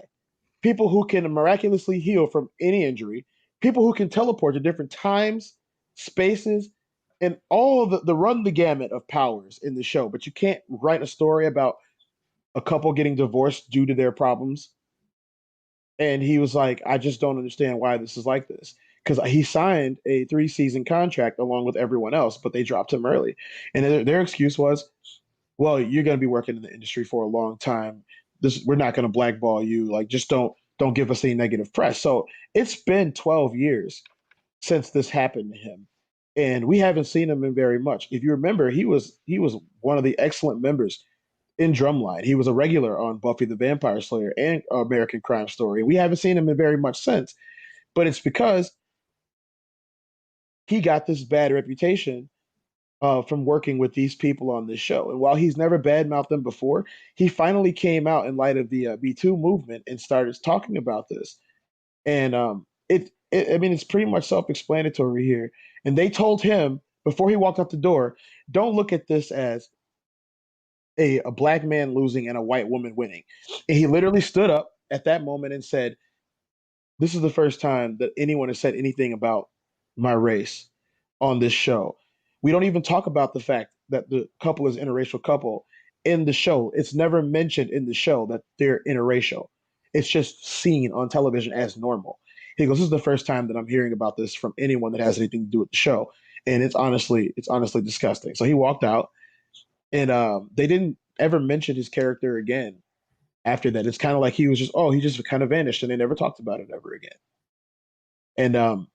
people who can miraculously heal from any injury, people who can teleport to different times, spaces, and all the run the gamut of powers in the show. But you can't write a story about a couple getting divorced due to their problems. And he was like, "I just don't understand why this is like this." Because he signed a 3-season contract along with everyone else, but they dropped him early. And their excuse was, "Well, you're going to be working in the industry for a long time. We're not going to blackball you. Like, just don't give us any negative press." So it's been 12 years since this happened to him, and we haven't seen him in very much. If you remember, he was one of the excellent members in Drumline. He was a regular on Buffy the Vampire Slayer and American Crime Story. We haven't seen him in very much since, but it's because he got this bad reputation from working with these people on this show. And while he's never badmouthed them before, he finally came out in light of the Me Too movement and started talking about this. And I mean, it's pretty much self-explanatory here. And they told him before he walked out the door, don't look at this as a black man losing and a white woman winning. And he literally stood up at that moment and said, this is the first time that anyone has said anything about my race on this show. We don't even talk about the fact that the couple is interracial couple in the show. It's never mentioned in the show that they're interracial. It's just seen on television as normal. He goes, this is the first time that I'm hearing about this from anyone that has anything to do with the show. And it's honestly disgusting. So he walked out, and they didn't ever mention his character again after that. It's kind of like he was just, oh, he just kind of vanished, and they never talked about it ever again. And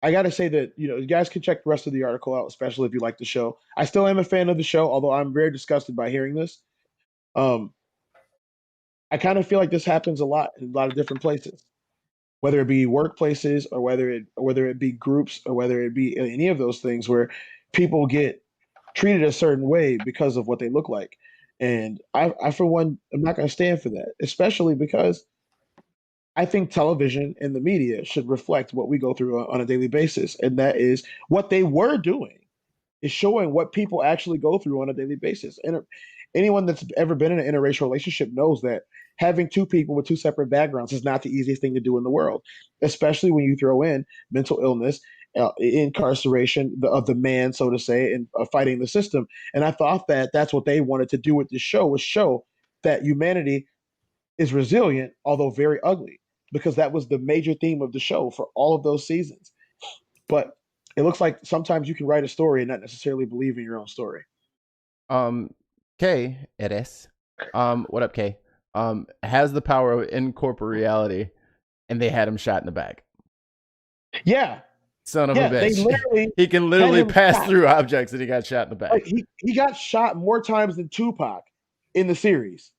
I got to say that, you guys can check the rest of the article out, especially if you like the show. I still am a fan of the show, although I'm very disgusted by hearing this. I kind of feel like this happens a lot in a lot of different places, whether it be workplaces or whether it be groups or whether it be any of those things where people get treated a certain way because of what they look like. And I for one, I'm not going to stand for that, especially because I think television and the media should reflect what we go through on a daily basis. And that is what they were doing is showing what people actually go through on a daily basis. And anyone that's ever been in an interracial relationship knows that having two people with two separate backgrounds is not the easiest thing to do in the world, especially when you throw in mental illness, incarceration of the man, so to say, and fighting the system. And I thought that that's what they wanted to do with this show, was show that humanity is resilient, although very ugly, because that was the major theme of the show for all of those seasons. But it looks like sometimes you can write a story and not necessarily believe in your own story. K, eres. What up, K? Has the power of incorporeality, and they had him shot in the back. Yeah. Son of Yeah, a they bitch. literally He can had literally him pass shot. through objects and he got shot in the back. Like he got shot more times than Tupac in the series.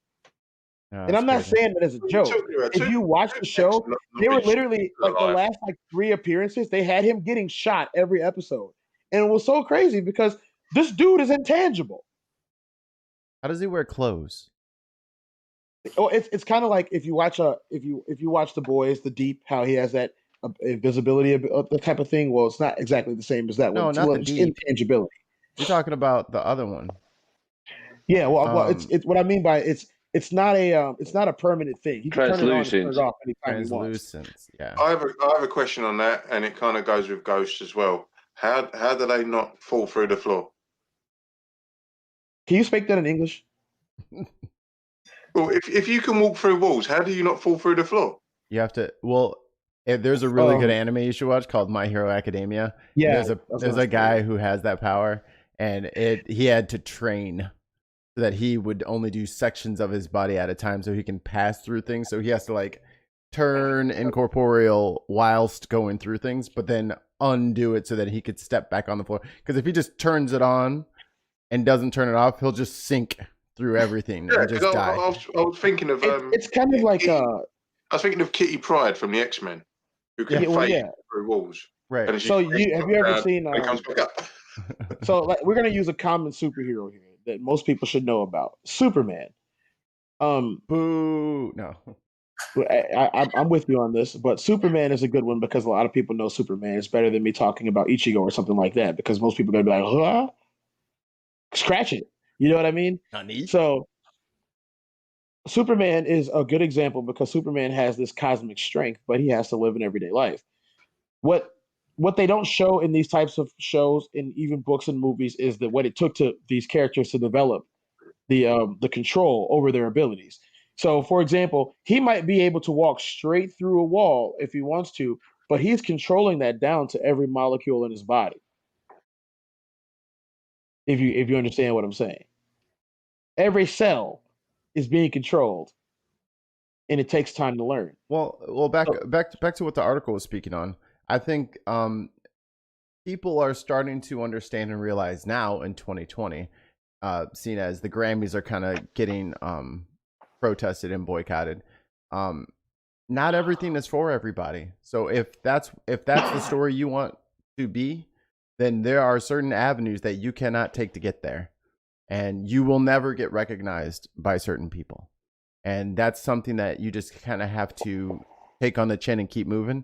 Oh, And I'm not that's crazy. saying that as a What are you joke. talking about? If you watch the show, they were literally like the alive. last 3 appearances, they had him getting shot every episode. And it was so crazy because this dude is intangible. How does he wear clothes? Oh, it's kind of like if you watch if you watch The Boys, The Deep, how he has that invisibility of the type of thing. Well, it's not exactly the same as that No, one. not the It's Deep. intangibility. You're talking about the other one. Yeah, well, it's what I mean by it's not a permanent thing. He can turn it on and turn it off anytime he wants. Translucence. Yeah. I have a question on that, and it kind of goes with Ghost as well. How do they not fall through the floor? Can you speak that in English? Well, if you can walk through walls, how do you not fall through the floor? You have to. Well, there's a really good anime you should watch called My Hero Academia. Yeah, There's a guy who has that power, and he had to train so that he would only do sections of his body at a time, so he can pass through things. So he has to like turn incorporeal whilst going through things, but then undo it so that he could step back on the floor. Because if he just turns it on and doesn't turn it off, he'll just sink through everything and just die. I was thinking of it's kind of like I was thinking of Kitty Pryde from the X-Men, who can fade through walls. Right. And So have you ever seen? and it comes back up. So we're gonna use a common superhero here that most people should know about, Superman. Boo! No. I'm with you on this, but Superman is a good one because a lot of people know Superman. It's better than me talking about Ichigo or something like that, because most people are gonna be like, huh? Scratch it. You know what I mean? So Superman is a good example because Superman has this cosmic strength, but he has to live an everyday life. What they don't show in these types of shows, in even books and movies, is that what it took to these characters to develop the control over their abilities. So, for example, he might be able to walk straight through a wall if he wants to, but he's controlling that down to every molecule in his body. If you understand what I'm saying, every cell is being controlled, and it takes time to learn. Well, back to what the article was speaking on. I think people are starting to understand and realize now in 2020, seen as the Grammys are kind of getting protested and boycotted. Not everything is for everybody. So if that's the story you want to be, then there are certain avenues that you cannot take to get there, and you will never get recognized by certain people. And that's something that you just kind of have to take on the chin and keep moving.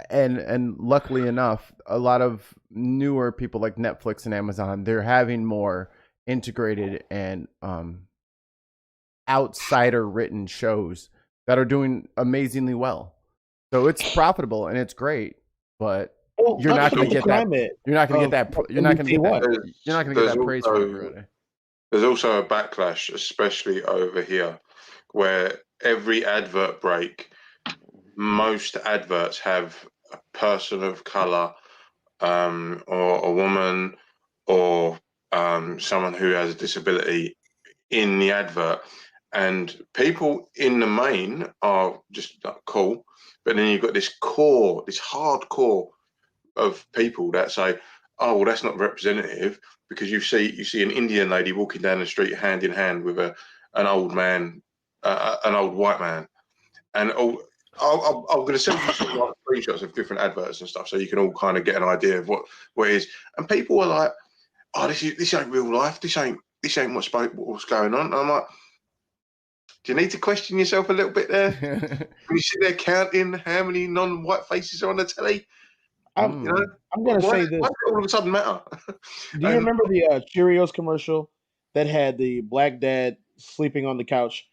And luckily enough, a lot of newer people like Netflix and Amazon, they're having more integrated and outsider written shows that are doing amazingly well. So it's profitable and it's great, but you're not going to get that. You're not going to get that. You're not going to get that. You're not going to get that praise from everybody. There's also a backlash, especially over here, where every advert break, most adverts have a person of color, or a woman, or someone who has a disability in the advert, and people in the main are just cool, but then you've got this hardcore of people that say, oh, well, that's not representative, because you see an Indian lady walking down the street hand in hand with an old man, an old white man, and I'm going to send you some like screenshots of different adverts and stuff, so you can all kind of get an idea of what it is. And people are like, oh, this ain't real life. This ain't what's going on. And I'm like, do you need to question yourself a little bit there? When you sit there counting how many non-white faces are on the telly, I'm going to say this. Why does it all of a sudden matter? Do you remember the Cheerios commercial that had the black dad sleeping on the couch,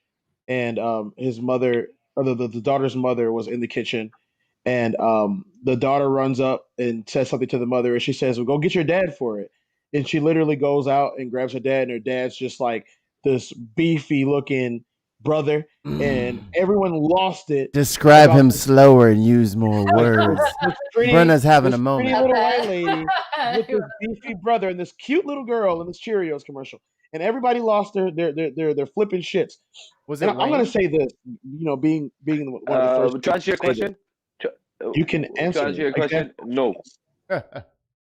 and his mother, or the daughter's mother, was in the kitchen, and the daughter runs up and says something to the mother, and she says, well, go get your dad for it. And she literally goes out and grabs her dad, and her dad's just like this beefy looking brother, and everyone lost it. Describe him slower and use more words. Brenna's having a moment. Pretty little white lady with this beefy brother and this cute little girl in this Cheerios commercial, and everybody lost their flipping shits. Was it? I'm going to say this, being one of the first. To answer your question, you can answer. To answer your question, no.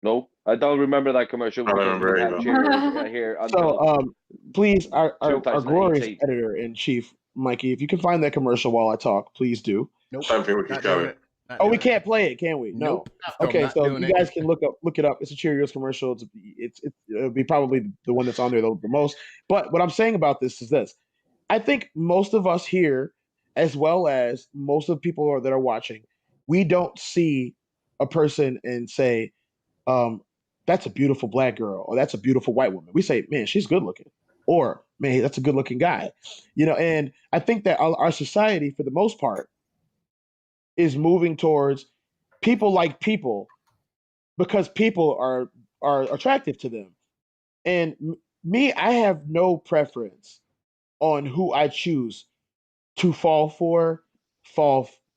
No, I don't remember that commercial. I don't remember here. So, please, our glorious editor-in-chief, Mikey, if you can find that commercial while I talk, please do. Nope. I don't think we can go it. Oh, we can't play it, can we? No. Nope. Okay, so you guys can look it up. It's a Cheerios commercial. It'll be probably the one that's on there the most. But what I'm saying about this is this: I think most of us here, as well as most of the people that are watching, we don't see a person and say, that's a beautiful black girl, or that's a beautiful white woman. We say, man, she's good looking, or man, that's a good looking guy. And I think that our society, for the most part, is moving towards people like people, because people are attractive to them. And me, I have no preference on who I choose to fall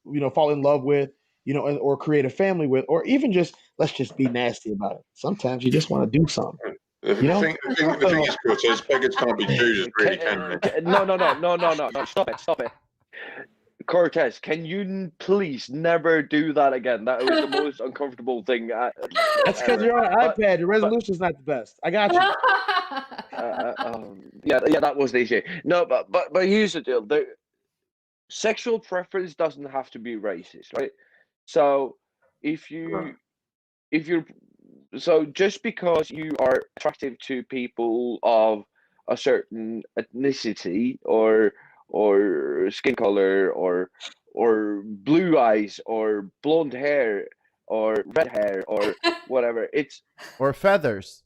in love with, or create a family with, or even just, let's just be nasty about it. Sometimes you just want to do something. The thing is, Cortez, beggars can't be choosers, really, can they? No. Stop it. Cortez, can you please never do that again? That was the most uncomfortable thing. That's because you're on an iPad. Your resolution's not the best. I got you. Yeah, that was the issue. No, but here's the deal. Sexual preference doesn't have to be racist, right? So so just because you are attractive to people of a certain ethnicity or skin color or blue eyes or blonde hair or red hair or whatever, or feathers.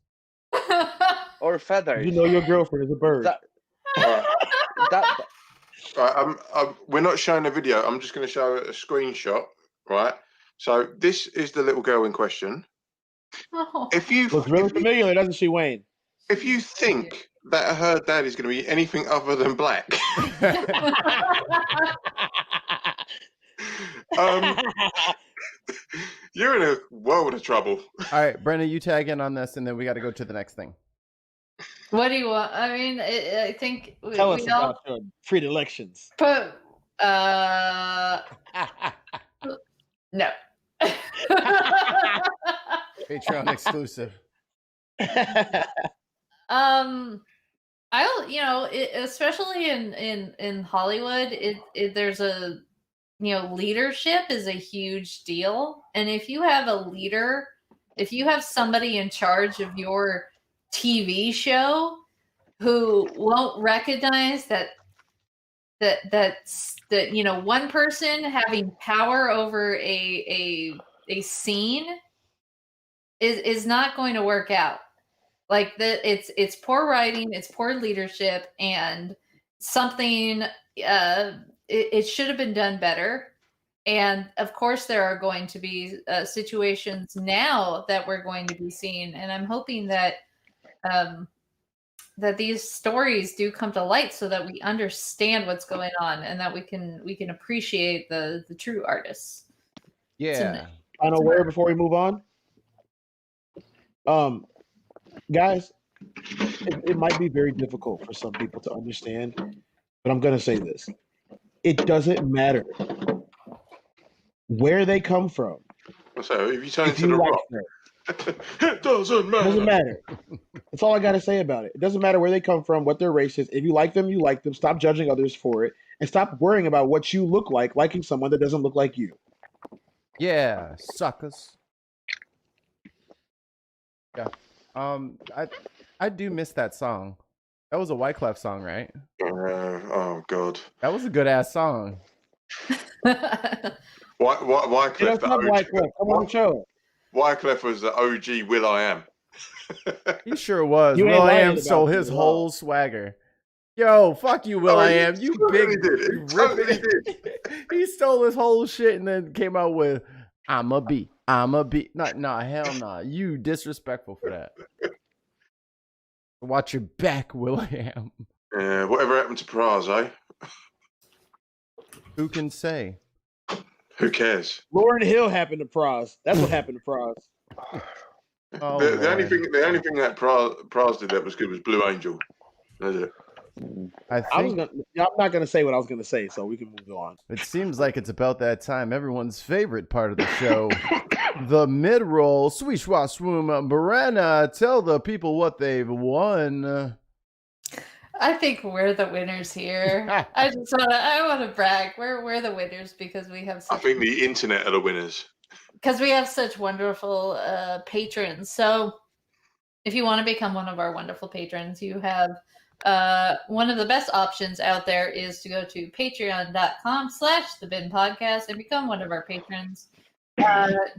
Your girlfriend is a bird. We're not showing a video. I'm just going to show a screenshot, right? So this is the little girl in question. Oh. Looks really familiar, doesn't she, Wayne? If you think that her dad is going to be anything other than black, you're in a world of trouble. All right, Brenda, you tag in on this, and then we got to go to the next thing. What do you want? I mean, I think tell us about your predilections. No. Patreon exclusive. Especially in Hollywood, there's a leadership is a huge deal, and if you have a leader, if you have somebody in charge of your TV show who won't recognize that one person having power over a scene is not going to work out. Like it's poor writing, it's poor leadership, and something it should have been done better. And of course, there are going to be situations now that we're going to be seeing, and I'm hoping that that these stories do come to light so that we understand what's going on and that we can appreciate the true artists. Yeah. Final word before we move on. Guys, it might be very difficult for some people to understand, but I'm going to say this. It doesn't matter where they come from. So if you turn If into you the like rock, them. it doesn't matter. It doesn't matter. That's all I got to say about it. It doesn't matter where they come from, what their race is. If you like them, you like them. Stop judging others for it, and stop worrying about what you look like, liking someone that doesn't look like you. Yeah, suckers. Yeah. I do miss that song. That was a Wyclef song, right? Oh God. That was a good ass song. Wyclef, That's not Wyclef. Come on the show. Wyclef was the OG Will I Am. He sure was. You ain't Will I lying Am about stole that his at whole all. swagger. Yo, fuck you, Will I Am. You totally big did. He totally ripping. He stole his whole shit and then came out with I'm a B. Hell nah. You disrespectful for that. Watch your back, Will I Am. Whatever happened to Praz, eh? Who can say? Who cares? Lauren Hill happened to Praz. That's what happened to Praz. Oh, The only Lord. thing that Praz did that was good was Blue Angel. That's it. I think I'm not gonna say what I was gonna say, so we can move on. it seems like it's about that time. Everyone's favorite part of the show, the mid-roll. Sweet schwa swoom. Brenna, tell the people what they've won. I think we're the winners here. I want to brag. We're the winners because we have I such think the internet are the winners. wonderful patrons. So if you want to become one of our wonderful patrons, you have one of the best options out there is to go to patreon.com/thebinpodcast and become one of our patrons.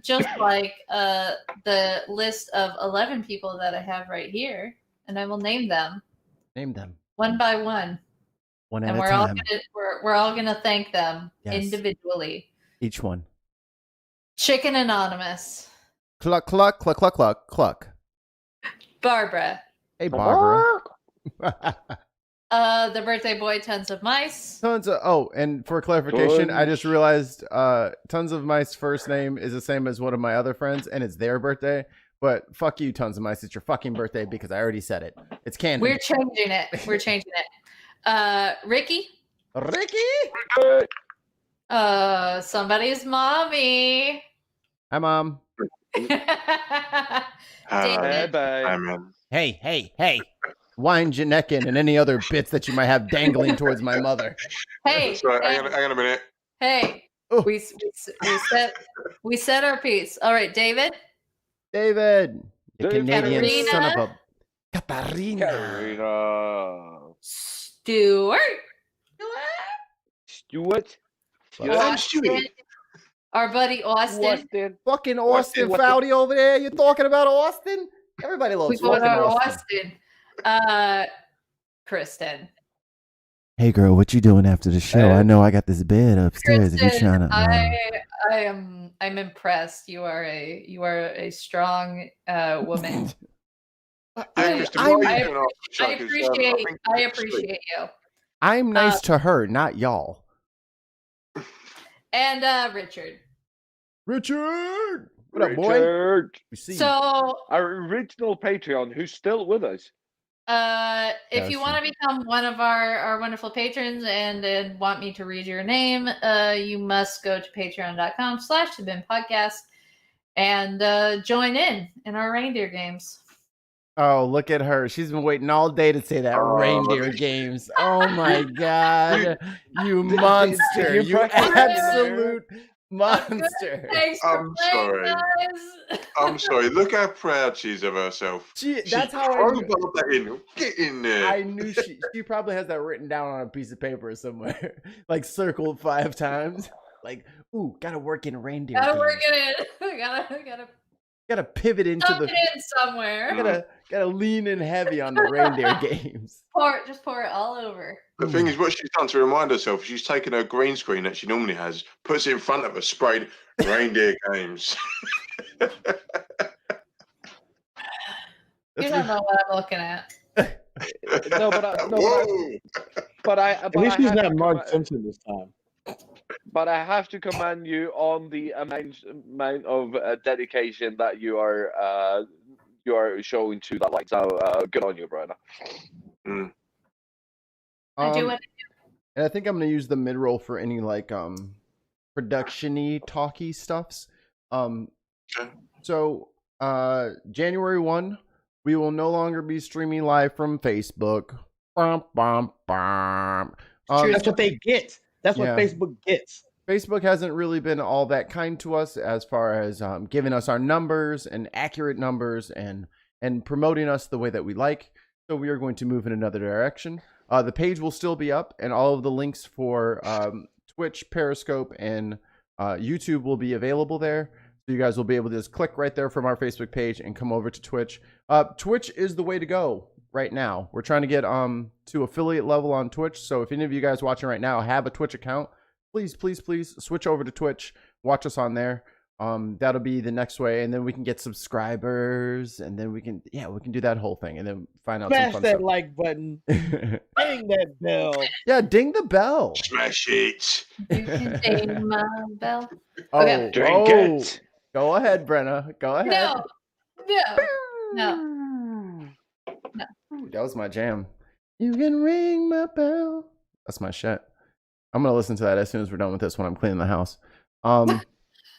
Just like the list of 11 people that I have right here, and I will name them. Name them. One by one. One at And a we're time. we're all gonna thank them Yes. individually. Each one. Chicken Anonymous. Cluck, cluck, cluck, cluck, cluck, cluck. Barbara. Hey, Barbara. The birthday boy, Tons of Mice. And for clarification, I just realized Tons of Mice first name is the same as one of my other friends, and it's their birthday. But fuck you, Tons of Mice. It's your fucking birthday because I already said it. It's canon. We're changing it. Ricky. Somebody's mommy. Hi, Mom. David. Man. Hey. Wind your neck in and any other bits that you might have dangling towards my mother. Hey. Sorry, hang on a minute. Hey. Oh. We said our piece. All right, David. David. You Canadian Katarina. son of a... Katarina. Stuart. Stewie. Our buddy Austin. Fucking Austin Foudy over there. You talking about Austin? Everybody We loves go fucking to Austin. Austin. Kristen. Hey girl, what you doing after the show? I know I got this bed upstairs. Kristen, if you're trying to, I'm impressed. You are a strong woman. I appreciate you. I'm nice to her, not y'all. And Richard. Richard, what up, boy? So our original Patreon, who's still with us. if you want to become one of our wonderful patrons and want me to read your name, you must go to patreon.com/thebinpodcast and join in our reindeer games. Oh, look at her. She's been waiting all day to say that. Reindeer games. Oh my God. You monster. you You practice absolute monster. Thanks for I'm playing, sorry. guys. I'm sorry. Look how proud she is of herself. That's how I knew. crowbarred that in. Get in there. I knew she probably has that written down on a piece of paper somewhere, like circled 5 times. Like, ooh, gotta work in reindeer. Gotta games. work it in. Gotta pivot into Tuck the. it in somewhere. Gotta lean in heavy on the reindeer games. Just pour it all over. The thing is, what she's done to remind herself, she's taken her green screen that she normally has, puts it in front of her, sprayed reindeer games. You don't know what I'm looking at. At least she's not Mark Simpson this time. But I have to commend you on the amount of dedication that you are showing to that. Like, so good on you, Brenna. Mm. I do it. And I think I'm gonna use the mid roll for any like production-y talky stuffs. So January 1, we will no longer be streaming live from Facebook. That's what they get. That's what Facebook gets. Facebook hasn't really been all that kind to us as far as giving us our numbers and accurate numbers and promoting us the way that we like. So we are going to move in another direction. The page will still be up, and all of the links for Twitch, Periscope, and YouTube will be available there. So you guys will be able to just click right there from our Facebook page and come over to Twitch. Twitch is the way to go right now. We're trying to get to affiliate level on Twitch. So if any of you guys watching right now have a Twitch account, please switch over to Twitch. Watch us on there. That'll be the next way, and then we can get subscribers, and then we can do that whole thing, and then find out. Smash some fun that stuff. Like button. Ding that bell. Yeah, ding the bell. Smash it. You can ding my bell. Oh, Okay. Drink it. Go ahead, Brenna. Go ahead. No. Ooh, that was my jam. You can ring my bell. That's my shit. I'm gonna listen to that as soon as we're done with this when I'm cleaning the house. Wow.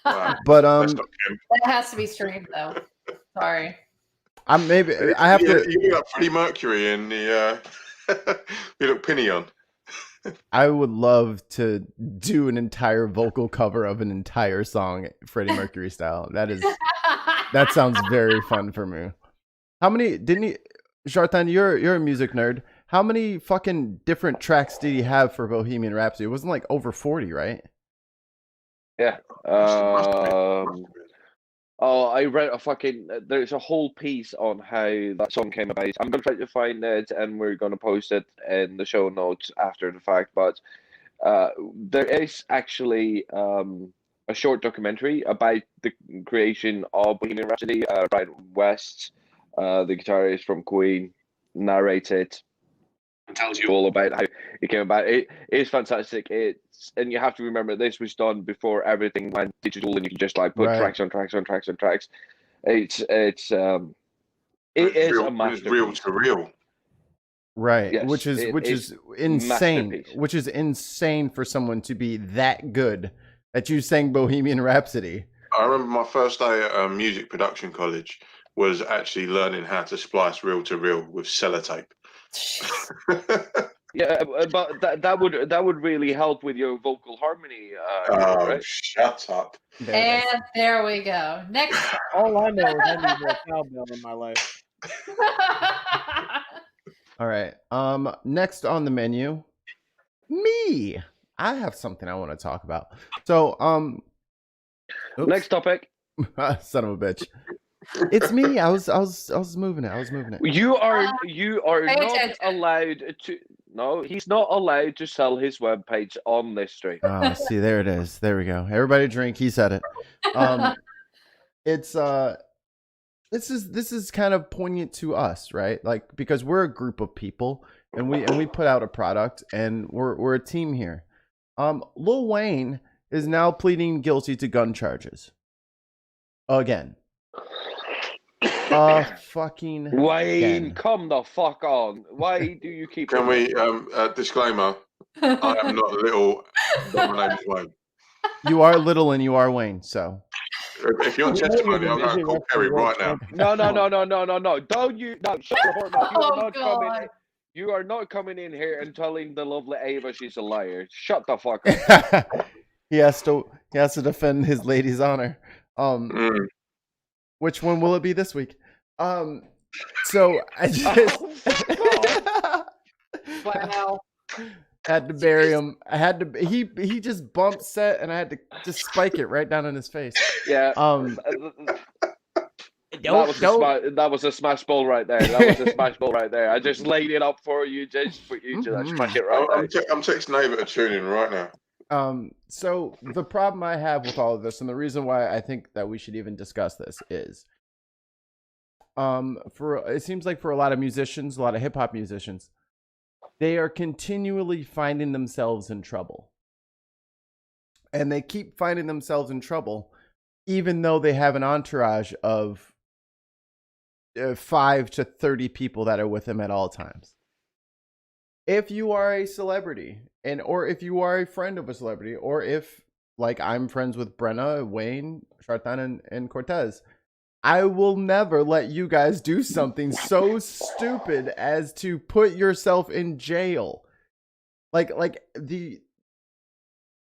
But That's not Kim. That has to be streamed though. Sorry. I have to. You got Freddie Mercury in the you look Penny on. I would love to do an entire vocal cover of an entire song, Freddie Mercury style. That sounds very fun for me. How many Shartan, you're a music nerd. How many fucking different tracks did he have for Bohemian Rhapsody? It wasn't like over 40, right? Yeah. I read there's a whole piece on how that song came about. I'm gonna try to find it, and we're gonna post it in the show notes after the fact. But there is actually a short documentary about the creation of Bohemian Rhapsody. Brian West, the guitarist from Queen, narrates it and tells you all about how it came about. It is fantastic. And you have to remember this was done before everything went digital, and you can just like put tracks on tracks on tracks on tracks. It is a masterpiece. Real to real. Right, Yes, which is insane. Which is insane for someone to be that good that you sang Bohemian Rhapsody. I remember my first day at music production college was actually learning how to splice reel to reel with sellotape. Yeah, but that would really help with your vocal harmony. Right? Shut up! And there we go. Next. All I know is I need more cowbell in my life. All right. Next on the menu, me. I have something I want to talk about. So, Next topic. Son of a bitch. It's me. I was moving it. You are Pay not attention. allowed to. No, he's not allowed to sell his webpage on this stream. Oh, see, there it is. There we go. Everybody drink. He said it. It's this is kind of poignant to us, right? Like, because we're a group of people and we put out a product and we're a team here. Lil Wayne is now pleading guilty to gun charges. Again. Fucking Wayne, again. come the fuck on. Why do you keep... Can we disclaimer? I am not little. But my name is Wayne. You are little and you are Wayne, so If you want testimony, I'll go and call Kerry right now. No. Don't you? No, shut the fuck up. You are not coming. God. You are not coming in here and telling the lovely Ava she's a liar. Shut the fuck up. He has to defend his lady's honor. Which one will it be this week? So I just Wow. had to bury him. I had to. He just bumped set, and I had to just spike it right down in his face. Yeah. That was a smash ball right there. That was a smash ball right there. I just laid it up for you, just for you to smash it right there. I'm texting Ava to tune in right now. So the problem I have with all of this, and the reason why I think that we should even discuss this is, it seems like for a lot of musicians, a lot of hip hop musicians, they are continually finding themselves in trouble. And they keep finding themselves in trouble, even though they have an entourage of 5 to 30 people that are with them at all times. If you are a celebrity, or if you are a friend of a celebrity, or if, like, I'm friends with Brenna, Wayne, Shartan, and Cortez, I will never let you guys do something so stupid as to put yourself in jail.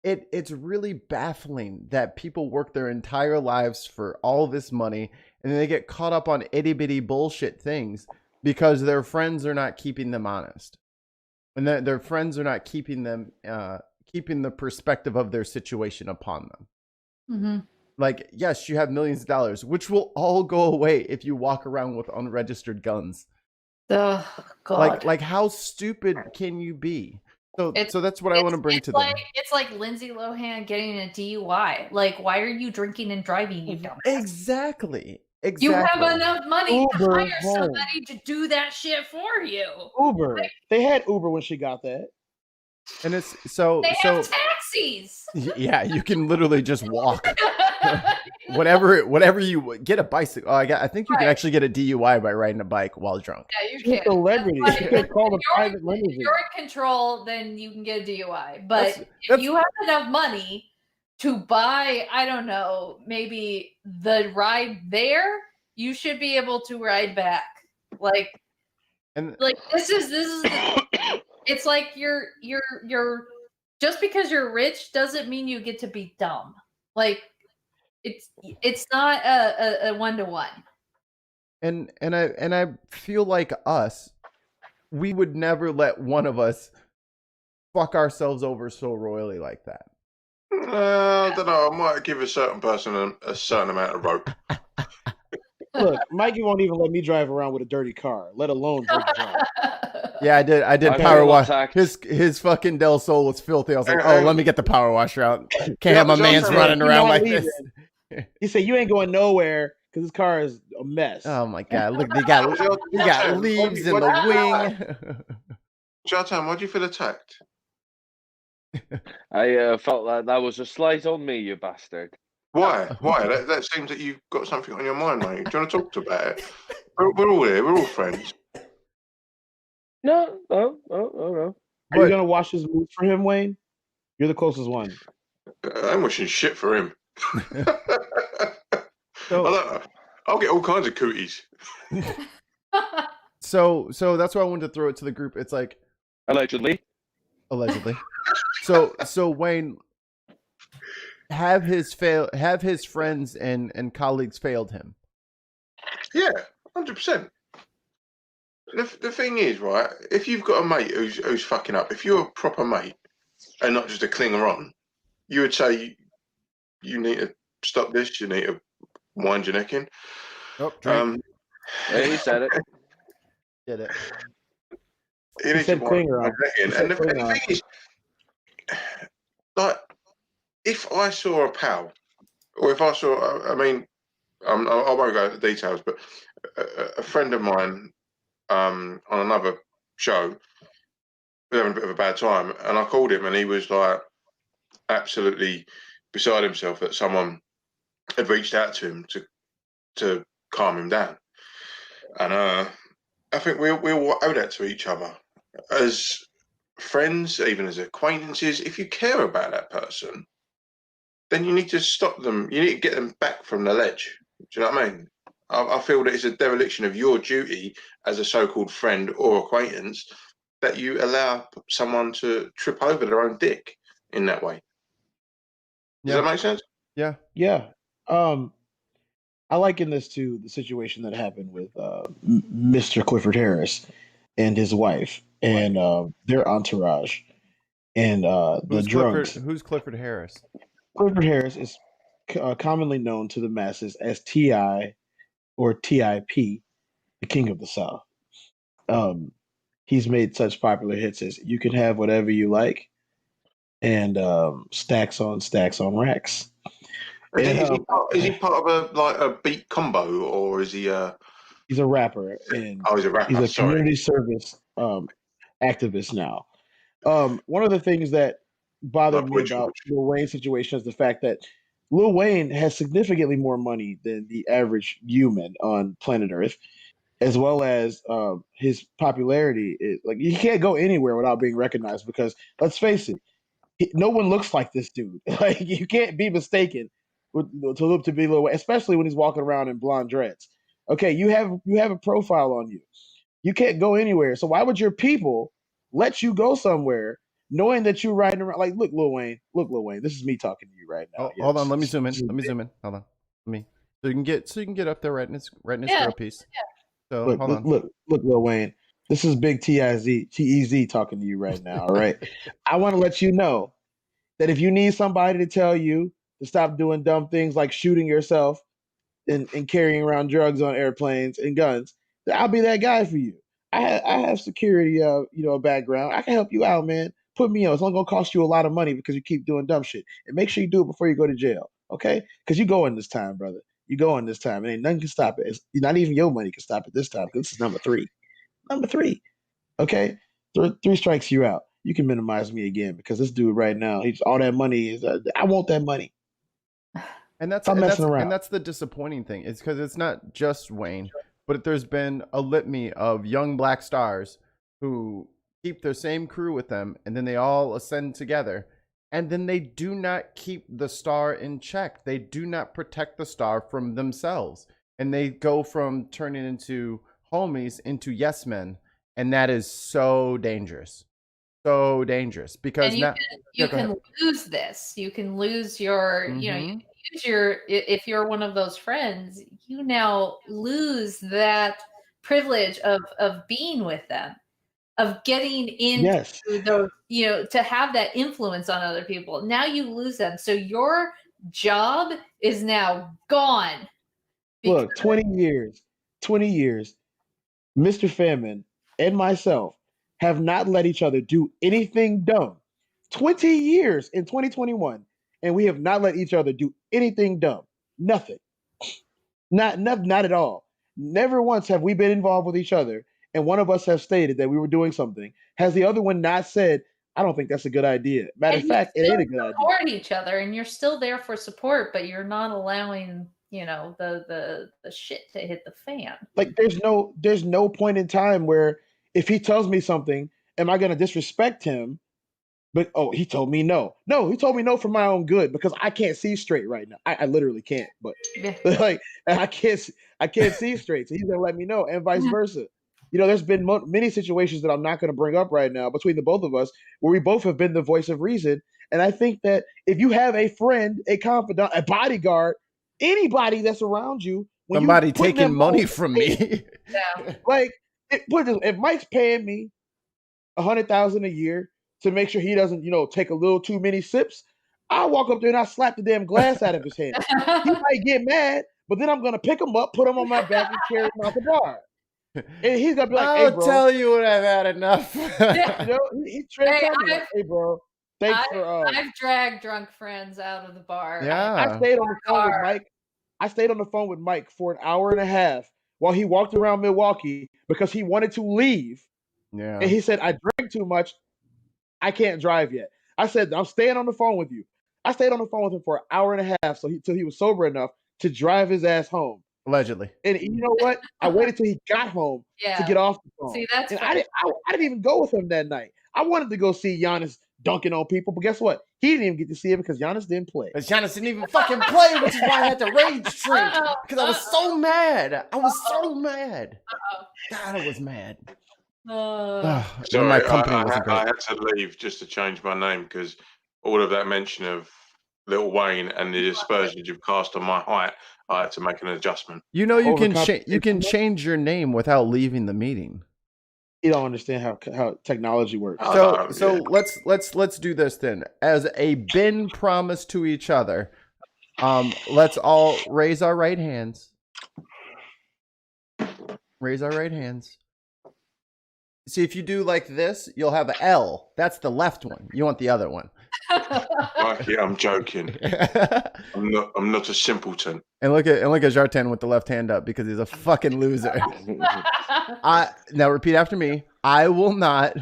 It's really baffling that people work their entire lives for all this money and then they get caught up on itty bitty bullshit things because their friends are not keeping them honest. And their friends are not keeping them, keeping the perspective of their situation upon them. Mm-hmm. Like, yes, you have millions of dollars, which will all go away if you walk around with unregistered guns. Oh, God. Like how stupid can you be? So that's what I want to bring to them. It's like Lindsay Lohan getting a DUI. Like, why are you drinking and driving, you dumbass? Exactly. You have enough money to hire somebody to do that shit for you. Uber. They had Uber when she got that. And it's they have taxis. Yeah, you can literally just walk. whatever you get a bicycle. I think you can actually get a DUI by riding a bike while drunk. Yeah, you can. Celebrity. You can call the private limousine. If you're in control, then you can get a DUI. But if you have enough money to buy, I don't know, maybe the ride there, you should be able to ride back. This is it's like you're just because you're rich doesn't mean you get to be dumb. Like it's not a 1-to-1. And I feel like we would never let one of us fuck ourselves over so royally like that. I don't know. I might give a certain person a certain amount of rope. Look, Mikey won't even let me drive around with a dirty car, let alone drink drunk. Yeah, I did power wash. His fucking Del Sol was filthy. I was like, let me get the power washer out. Can't have my man's running around like this. He said, "You ain't going nowhere because this car is a mess." Oh my God! Look, they got leaves in the wing. Shartan, why'd you feel attacked? I felt like that was a slight on me, you bastard. Why? That seems that you've got something on your mind, mate. Do you want to talk about it? We're all here. We're all friends. No. Are you gonna wash his boots for him, Wayne? You're the closest one. I'm washing shit for him. I'll get all kinds of cooties. So that's why I wanted to throw it to the group. It's like allegedly. So Wayne, have his friends and colleagues failed him? Yeah, 100%. The thing is, right, if you've got a mate who's fucking up, if you're a proper mate and not just a clinger on, you would say you need to stop this, you need to wind your neck in. Oh, drink. Yeah, he said it. Did it. You need to wind your neck in. And the thing is, like, if I saw a pal, or if I saw, I mean, I won't go into details, but a friend of mine on another show was having a bit of a bad time, and I called him, and he was like absolutely beside himself that someone had reached out to him to calm him down. And I think we all owe that to each other as friends, even as acquaintances. If you care about that person, then you need to stop them. You need to get them back from the ledge. Do you know what I mean? I feel that it's a dereliction of your duty as a so-called friend or acquaintance that you allow someone to trip over their own dick in that way. Does that make sense? Yeah. Yeah. I liken this to the situation that happened with Mr. Clifford Harris and his wife and their entourage and the drugs. Who's Clifford Harris? Clifford Harris is commonly known to the masses as T.I. or T.I.P., the King of the South. He's made such popular hits as "You Can Have Whatever You Like" and "Stacks on Racks." Is he part of a beat combo, or is he? He's a rapper, and he's a rapper. he's a Sorry. community service activist now. One of the things that bothered me about Lil Wayne's situation is the fact that Lil Wayne has significantly more money than the average human on planet Earth, as well as his popularity. Like, he can't go anywhere without being recognized because, let's face it, no one looks like this dude. Like, you can't be mistaken to be Lil Wayne, especially when he's walking around in blonde dreads. Okay, you have a profile on you. You can't go anywhere. So why would your people let you go somewhere knowing that you're riding around? Like, look, Lil Wayne, this is me talking to you right now. Oh, hold on, let me zoom in. Hold on. So you can get up there right in his throat piece. Yeah. So look, hold on. Look, Lil Wayne. This is Big T-E-Z talking to you right now. All right. I want to let you know that if you need somebody to tell you to stop doing dumb things like shooting yourself and carrying around drugs on airplanes and guns, then I'll be that guy for you. I have security, background. I can help you out, man. Put me on. It's only gonna cost you a lot of money because you keep doing dumb shit. And make sure you do it before you go to jail, okay? Because you going this time, brother. You going this time, and ain't nothing can stop it. It's not even your money can stop it this time. Because this is number 3. Number 3, okay? 3 strikes you out. You can minimize me again because this dude right now, he's all that money is. I want that money. And that's the disappointing thing. It's because it's not just Wayne, but there's been a litany of young black stars who keep their same crew with them, and then they all ascend together, and then they do not keep the star in check. They do not protect the star from themselves, and they go from turning into homies into yes men, and that is so dangerous. So dangerous because and you can lose this. You can lose your, you can use your, if you're one of those friends, you now lose that privilege of being with them, of getting into the, to have that influence on other people. Now you lose them. So your job is now gone. Look, 20 years, Mr. Famine and myself have not let each other do anything dumb. 20 years in 2021, and we have not let each other do anything dumb. Nothing. Not at all. Never once have we been involved with each other, and one of us has stated that we were doing something. Has the other one not said, I don't think that's a good idea? Matter of fact, it ain't a good idea. Support each other, and you're still there for support, but you're not allowing, the shit to hit the fan. Like, there's no point in time where if he tells me something, am I going to disrespect him? But he told me no. No, he told me no for my own good because I can't see straight right now. I literally can't. But like, I can't see straight. So he's gonna let me know, and vice versa. There's been many situations that I'm not going to bring up right now between the both of us where we both have been the voice of reason. And I think that if you have a friend, a confidant, a bodyguard, anybody that's around you, somebody taking money from me, like if Mike's paying me $100,000 a year to make sure he doesn't, take a little too many sips, I'll walk up there and I'll slap the damn glass out of his hand. He might get mad, but then I'm gonna pick him up, put him on my back, and carry him out the bar. And he's gonna be like, "Hey, bro, I'll tell you when I've had enough." He's trying to tell me, "Hey, bro, thanks for." I've dragged drunk friends out of the bar. Yeah, I stayed on the phone with Mike. I stayed on the phone with Mike for an hour and a half while he walked around Milwaukee because he wanted to leave. Yeah, and he said, "I drank too much. I can't drive yet." I said, "I'm staying on the phone with you." I stayed on the phone with him for an hour and a half till he was sober enough to drive his ass home. Allegedly. And you know what? I waited till he got home to get off the phone. See, that's I didn't even go with him that night. I wanted to go see Giannis dunking on people. But guess what? He didn't even get to see it because Giannis didn't play. But Giannis didn't even fucking play, which is why I had to rage drink because I was so mad. I was so mad. God, I was mad. When Sorry, my company wasn't I great. had to leave just to change my name because all of that mention of Lil Wayne and the aspersions you've cast on my height, I had to make an adjustment. You know, you can Overcompensation. change your name without leaving the meeting. You don't understand how technology works. So let's do this then. As a bin promise to each other, let's all raise our right hands. Raise our right hands. See, if you do like this, you'll have an L. That's the left one. You want the other one. Yeah, I'm joking. I'm not a simpleton. And look at Jartan with the left hand up because he's a fucking loser. Now repeat after me. I will not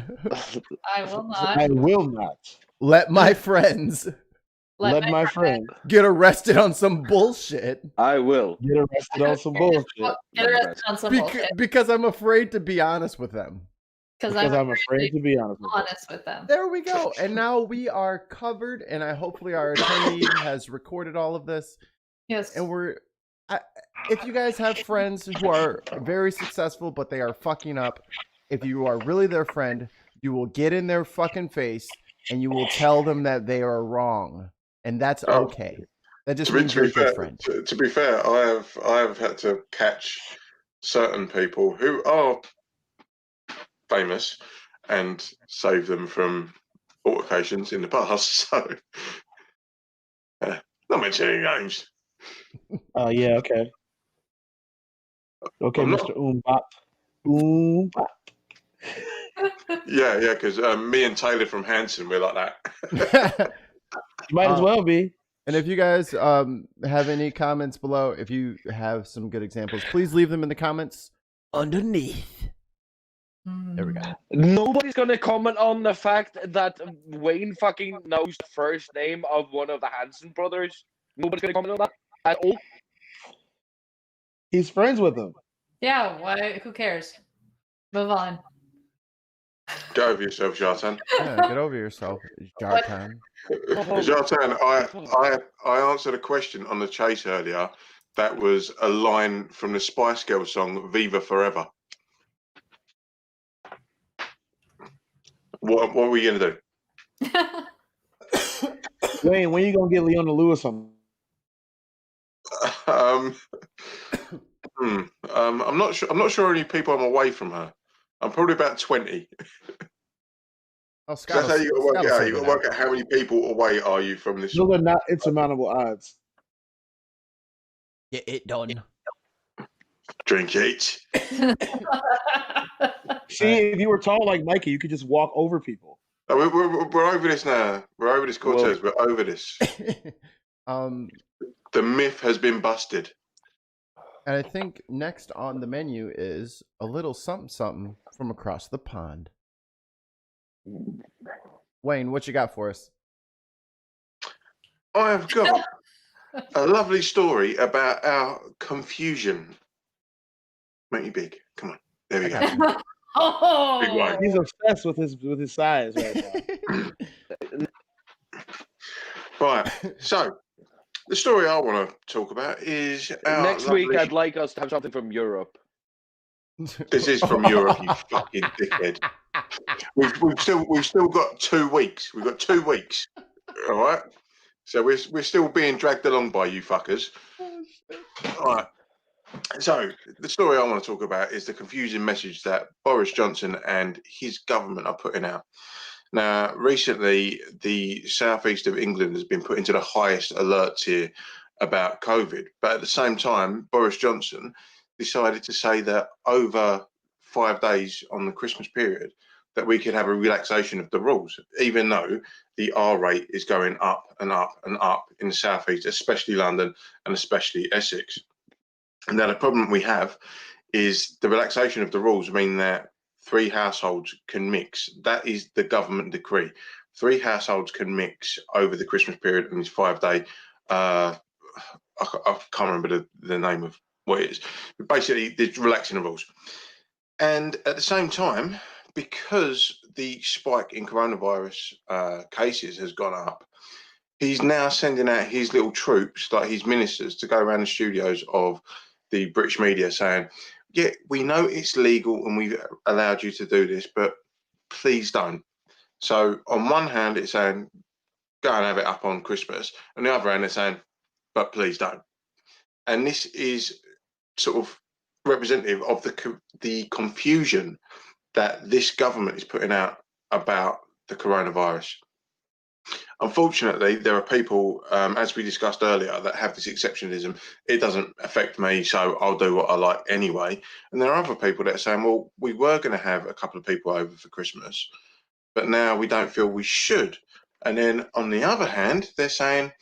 let my friends Let my friend get arrested on some bullshit. I will get arrested on some bullshit. Get arrested on some bullshit. Because I'm afraid to be honest with them. Because I'm afraid to be honest with them. There we go. And now we are covered, and hopefully our attorney has recorded all of this. Yes. And if you guys have friends who are very successful, but they are fucking up, if you are really their friend, you will get in their fucking face and you will tell them that they are wrong. And that's okay. That just means you're a good friend. To be fair, I have had to catch certain people who are famous and save them from altercations in the past. So, not mentioning names. Yeah, okay. Okay, Mr. Oombop. Yeah, because me and Taylor from Hanson, we're like that. You might as well be. And if you guys have any comments below, if you have some good examples, please leave them in the comments underneath. There we go. Nobody's gonna comment on the fact that Wayne fucking knows the first name of one of the Hanson brothers. Nobody's gonna comment on that at all. He's friends with him. Yeah, why? Who cares? Move on. Get over yourself, Jartan. Yeah, get over yourself, Jartan. Jartan, I answered a question on the chase earlier that was a line from the Spice Girls song Viva Forever. What were you gonna do? Wayne, when are you gonna get Leona Lewis on? I'm not sure. I'm not sure any people I'm away from her. I'm probably about 20. Oh, That's how you got to work it out. You got to work out how many people away are you from this. Those are not insurmountable odds. Get it done. Drink it. See, if you were tall like Mikey, you could just walk over people. We're over this now. We're over this, Cortez. We're over this. The myth has been busted. And I think next on the menu is a little something something from across the pond. Wayne, what you got for us? I've got a lovely story about our confusion. Make you big. Come on. There we go. Oh, Big one. He's obsessed with his size right now. Right. So, the story I want to talk about is next week. I'd like us to have something from Europe. This is from Europe, you fucking dickhead. We've still got 2 weeks. We've got 2 weeks. All right. So we're still being dragged along by you fuckers. All right. So the story I want to talk about is the confusing message that Boris Johnson and his government are putting out. Now, recently, the southeast of England has been put into the highest alerts here about COVID. But at the same time, Boris Johnson decided to say that over 5 days on the Christmas period, that we could have a relaxation of the rules, even though the R rate is going up and up and up in the southeast, especially London and especially Essex. And now the problem we have is the relaxation of the rules mean that 3 households can mix. That is the government decree. 3 households can mix over the Christmas period in this 5-day. I can't remember the name of what it is. But basically, they're relaxing the rules. And at the same time, because the spike in coronavirus cases has gone up, he's now sending out his little troops, like his ministers, to go around the studios of the British media saying, yeah, we know it's legal and we've allowed you to do this, but please don't. So on one hand, it's saying, go and have it up on Christmas. On the other hand, they're saying, but please don't. And this is sort of representative of the confusion that this government is putting out about the coronavirus. Unfortunately, there are people, as we discussed earlier, that have this exceptionalism. It doesn't affect me, so I'll do what I like anyway. And there are other people that are saying, well, we were going to have a couple of people over for Christmas, but now we don't feel we should. And then on the other hand, they're saying,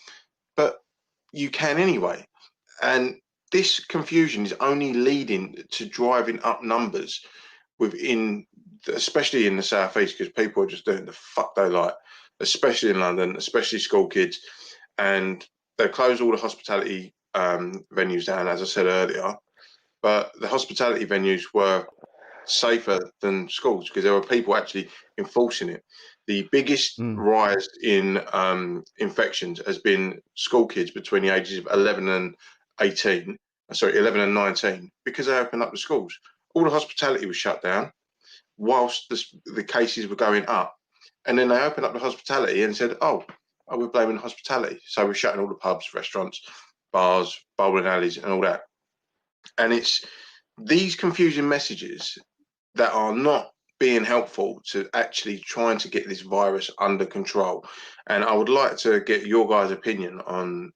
but you can anyway. And this confusion is only leading to driving up numbers within, especially in the southeast, because people are just doing the fuck they like, especially in London, especially school kids. And they closed all the hospitality venues down, as I said earlier. But the hospitality venues were safer than schools because there were people actually enforcing it. The biggest rise in infections has been school kids between the ages of 11 and 19, because they opened up the schools. All the hospitality was shut down whilst the cases were going up. And then they opened up the hospitality and said, oh, we're blaming hospitality. So we're shutting all the pubs, restaurants, bars, bowling alleys and all that. And it's these confusing messages that are not being helpful to actually trying to get this virus under control. And I would like to get your guys' opinion on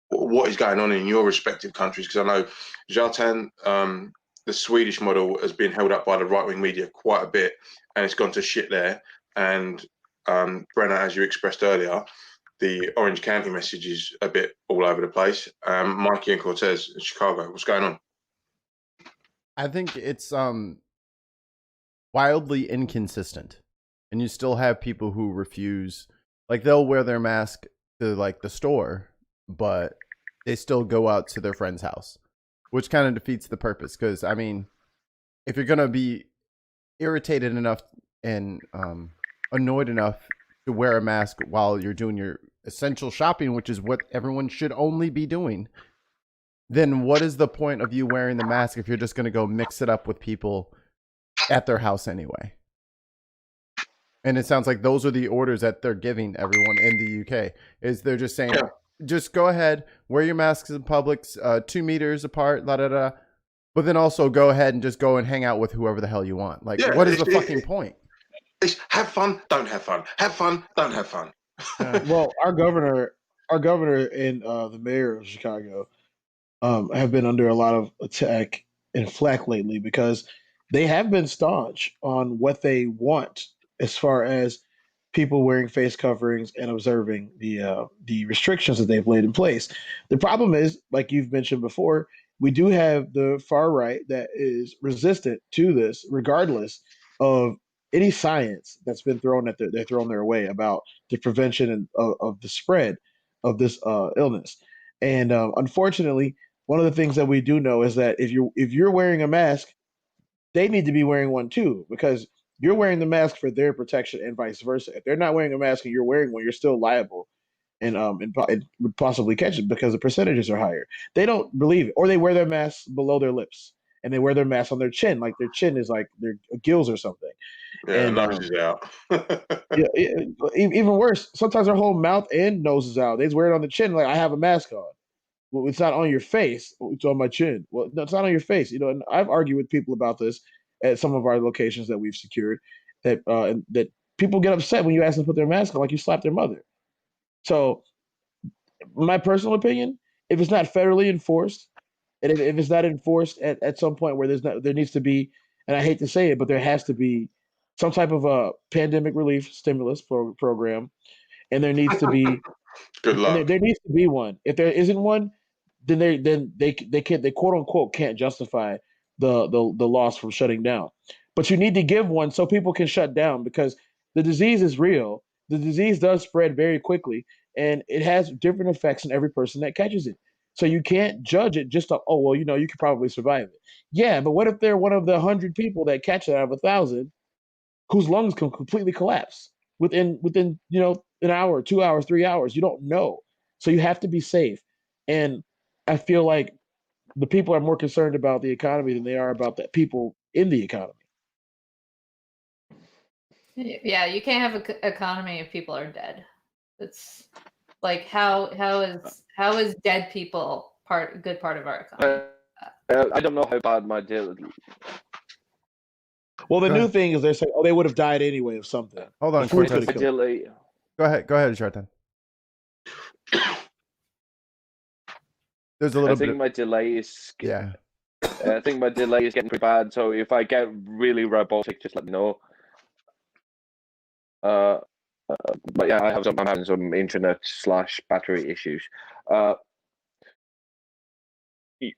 what is going on in your respective countries, because I know Zlatan, the Swedish model, has been held up by the right-wing media quite a bit, and it's gone to shit there. And Brenna, as you expressed earlier, the Orange County message is a bit all over the place. Mikey and Cortez in Chicago, what's going on? I think it's wildly inconsistent, and you still have people who refuse. Like, they'll wear their mask to like the store, but they still go out to their friend's house, which kind of defeats the purpose. Because I mean, if you're gonna be irritated enough and annoyed enough to wear a mask while you're doing your essential shopping, which is what everyone should only be doing, then what is the point of you wearing the mask if you're just going to go mix it up with people at their house anyway? And it sounds like those are the orders that they're giving everyone in the UK, is they're just saying, just go ahead, wear your masks in public, 2 meters apart, but then also go ahead and just go and hang out with whoever the hell you want. Like, what is the fucking point? It's have fun, don't have fun. Have fun, don't have fun. Well, our governor and the mayor of Chicago have been under a lot of attack and flack lately because they have been staunch on what they want as far as people wearing face coverings and observing the restrictions that they've laid in place. The problem is, like you've mentioned before, we do have the far right that is resistant to this, regardless of any science that's been thrown their way about the prevention of the spread of this illness. And unfortunately, one of the things that we do know is that if you're wearing a mask, they need to be wearing one too, because you're wearing the mask for their protection and vice versa. If they're not wearing a mask and you're wearing one, you're still liable and would possibly catch it because the percentages are higher. They don't believe it, or they wear their masks below their lips and they wear their mask on their chin, like their chin is like their gills or something. Yeah, and nose is out. Even worse, sometimes their whole mouth and nose is out. They just wear it on the chin, like I have a mask on. Well, it's not on your face. It's on my chin. Well, no, it's not on your face. And I've argued with people about this at some of our locations that we've secured. That people get upset when you ask them to put their mask on, like you slapped their mother. So, my personal opinion, if it's not federally enforced, and if it's not enforced at some point where there needs to be, and I hate to say it, but there has to be some type of a pandemic relief stimulus program, and there needs to be. Good luck. There needs to be one. If there isn't one, then they quote unquote can't justify the loss from shutting down. But you need to give one so people can shut down, because the disease is real. The disease does spread very quickly, and it has different effects on every person that catches it. So you can't judge it just you could probably survive it. Yeah, but what if they're one of the 100 people that catch it out of 1,000? whose lungs can completely collapse within an hour, 2 hours, 3 hours. You don't know, so you have to be safe. And I feel like the people are more concerned about the economy than they are about the people in the economy. Yeah, you can't have an economy if people are dead. It's like how is dead people a good part of our economy? I don't know how bad my deal. Well, the Go new ahead. thing is they're saying, oh, they would have died anyway of something. Hold on, The flu Cortez. could have killed them. Go ahead, Shartan. There's a I little think bit. my delay is. Yeah. I think my delay is getting pretty bad. So if I get really robotic, just let me know. But yeah, I'm having some internet/battery issues.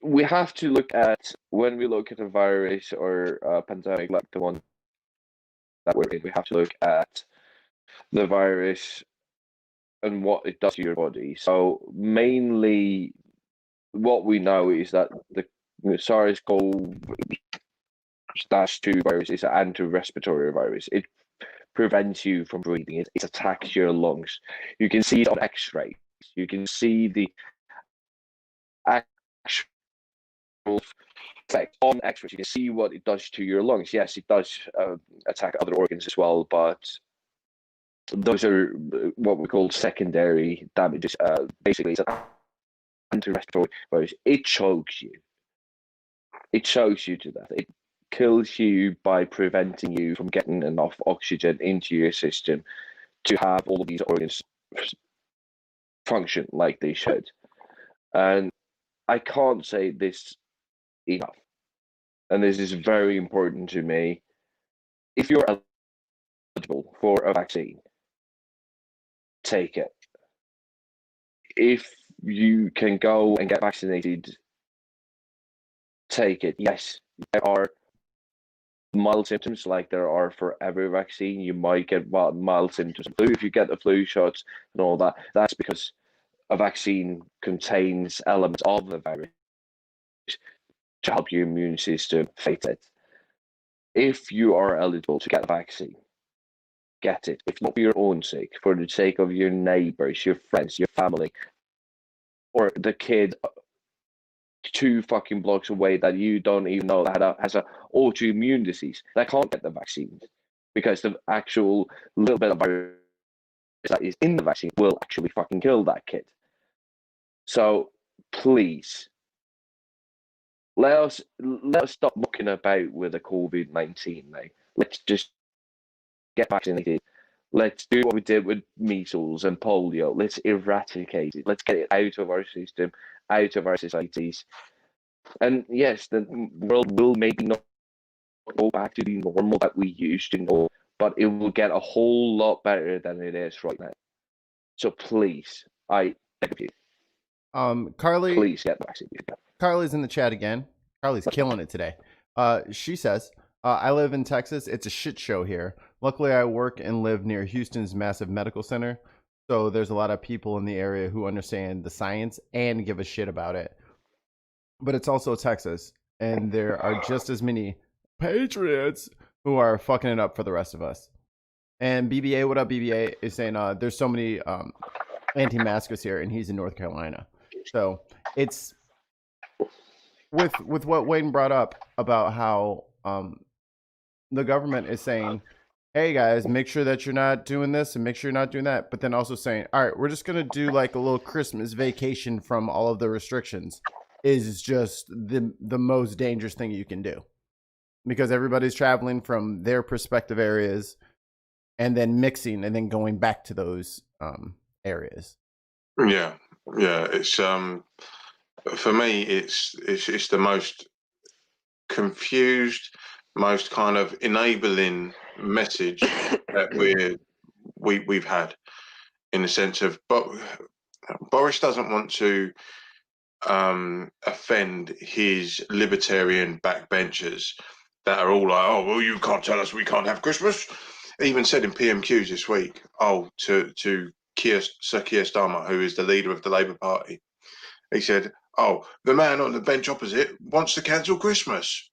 We have to look at, when we look at a virus or a pandemic like the one that we're in, we have to look at the virus and what it does to your body. So mainly what we know is that the SARS-CoV-2 virus is an anti-respiratory virus. It prevents you from breathing. It attacks your lungs. You can see it on X-rays. You can see the actual effect on X-rays. You can see what it does to your lungs. Yes, it does attack other organs as well, but those are what we call secondary damages. Basically, it's an anti-respiratory virus. It chokes you. It chokes you to death. It kills you by preventing you from getting enough oxygen into your system to have all of these organs function like they should. And I can't say this enough, and this is very important to me. If you're eligible for a vaccine, take it. If you can go and get vaccinated, take it. Yes, there are mild symptoms like there are for every vaccine. You might get mild symptoms of flu if you get the flu shots and all that. That's because a vaccine contains elements of the virus to help your immune system fight it. If you are eligible to get a vaccine, get it. If not for your own sake, for the sake of your neighbors, your friends, your family, or the kid 2 fucking blocks away that you don't even know that has an autoimmune disease that can't get the vaccine because the actual little bit of virus that is in the vaccine will actually fucking kill that kid. So please, let us stop mucking about with the COVID-19 now. Let's just get vaccinated. Let's do what we did with measles and polio. Let's eradicate it. Let's get it out of our system, out of our societies. And yes, the world will maybe not go back to the normal that we used to know, but it will get a whole lot better than it is right now. So please, I beg of you, Carly. please get the vaccine. Carly's in the chat again. Carly's killing it today. She says, I live in Texas. It's a shit show here. Luckily, I work and live near Houston's massive medical center. So there's a lot of people in the area who understand the science and give a shit about it. But it's also Texas. And there are just as many patriots who are fucking it up for the rest of us. And BBA, what up, BBA, is saying there's so many anti-maskers here, and he's in North Carolina. So it's with what Wayne brought up about how the government is saying, hey guys, make sure that you're not doing this and make sure you're not doing that. But then also saying, all right, we're just going to do like a little Christmas vacation from all of the restrictions, is just the most dangerous thing you can do, because everybody's traveling from their respective areas and then mixing and then going back to those areas. Yeah. It's for me, it's the most confused, most kind of enabling message that we've had, in the sense of, but Boris doesn't want to offend his libertarian backbenchers that are all like, oh, well, you can't tell us we can't have Christmas. He even said in PMQs this week, to Sir Keir Starmer, who is the leader of the Labour Party, he said, oh, the man on the bench opposite wants to cancel Christmas.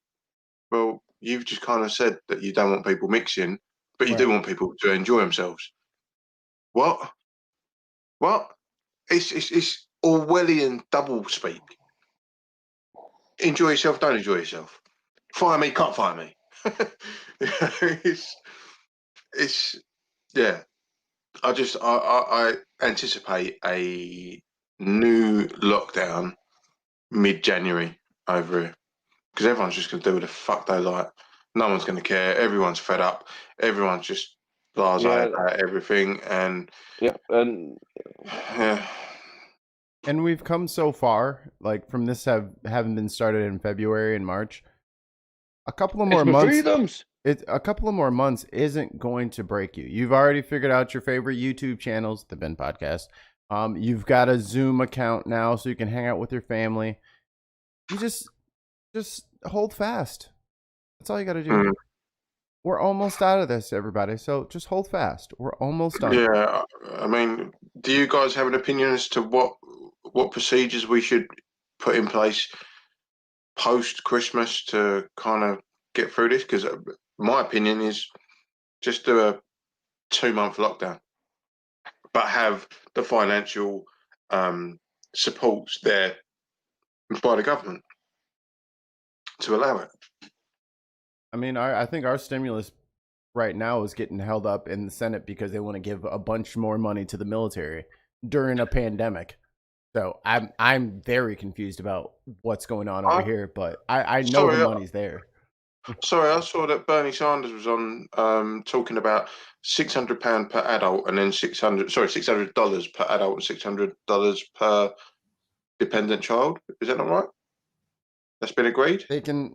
Well, you've just kind of said that you don't want people mixing, but you do want people to enjoy themselves. What? It's Orwellian double speak. Enjoy yourself, don't enjoy yourself. Fire me, can't fire me. it's yeah. I anticipate a new lockdown mid-January over here because everyone's just going to do what the fuck they like. No one's going to care. Everyone's fed up. Everyone's just blasé about everything, and yeah. And we've come so far, like from this having been started in February and March. A couple of more months. A couple of more months isn't going to break you. You've already figured out your favorite YouTube channels, the Ben Podcast. You've got a Zoom account now, so you can hang out with your family. You just hold fast. That's all you got to do. We're almost out of this, everybody. So just hold fast. We're almost done. Yeah, I mean, do you guys have an opinion as to what procedures we should put in place post Christmas to kind of get through this? Because my opinion is just do a 2-month lockdown, but have the financial supports there by the government to allow it. I mean, I think our stimulus right now is getting held up in the Senate because they want to give a bunch more money to the military during a pandemic. So I'm very confused about what's going on over here, but I know the money's there. Sorry, I saw that Bernie Sanders was on talking about £600 per adult and then $600 per adult and $600 per dependent child. Is that not right? That's been agreed. They can.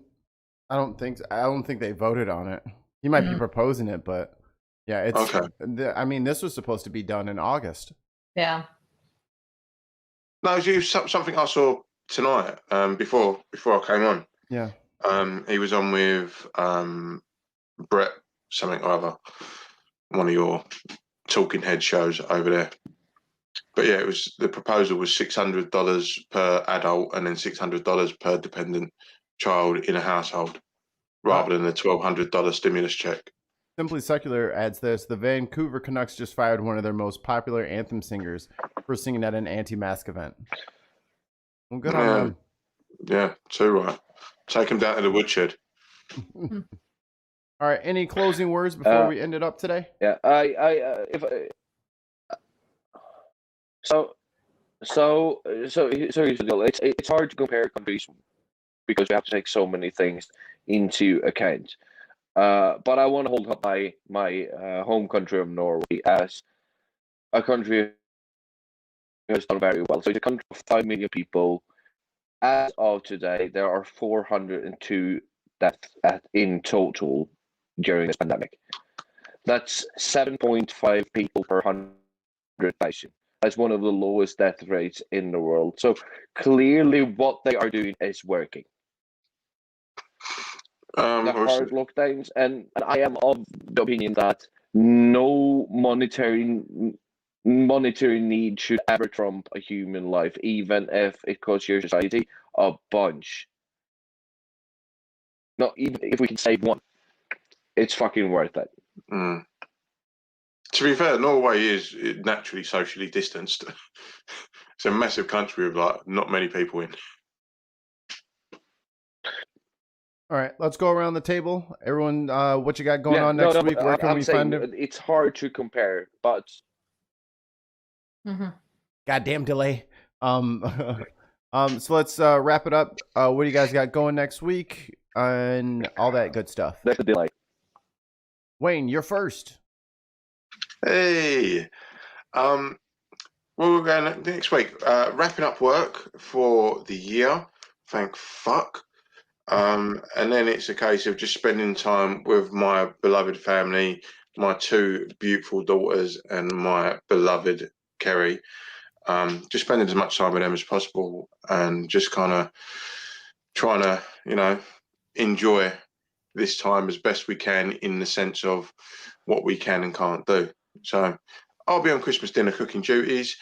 I don't think they voted on it. He might be proposing it, but yeah, it's okay. I mean, this was supposed to be done in August. Yeah. No, it's something I saw tonight. Before I came on. Yeah. He was on with Brett something or other, one of your talking head shows over there. But yeah, the proposal was $600 per adult and then $600 per dependent child in a household, rather than the $1,200 stimulus check. Simply Secular adds this: the Vancouver Canucks just fired one of their most popular anthem singers for singing at an anti-mask event. Well, good on them. Yeah, too right. Take him down to the woodshed. All right. Any closing words before we end it up today? Yeah, So here's the deal. It's hard to compare countries because we have to take so many things into account. But I want to hold up my home country of Norway as a country who has done very well. So it's a country of 5 million people. As of today, there are 402 deaths in total during this pandemic. That's 7.5 people per 100,000. That's one of the lowest death rates in the world. So clearly what they are doing is working. The hard lockdowns, and I am of the opinion that no monetary need should ever trump a human life, even if it costs your society a bunch. Not even if we can save one, it's fucking worth it. To be fair, Norway is naturally socially distanced. It's a massive country with like not many people in. All right, let's go around the table. Everyone, what you got going on next week? Where can we find it? It's hard to compare, but goddamn delay. So let's wrap it up. What do you guys got going next week and all that good stuff? That's a delay. Wayne, you're first. Hey, well, we're going next week. Wrapping up work for the year. Thank fuck. And then it's a case of just spending time with my beloved family, my 2 beautiful daughters, and my beloved Kerry. Just spending as much time with them as possible, and just kind of trying to, enjoy this time as best we can in the sense of what we can and can't do. So I'll be on Christmas dinner cooking duties,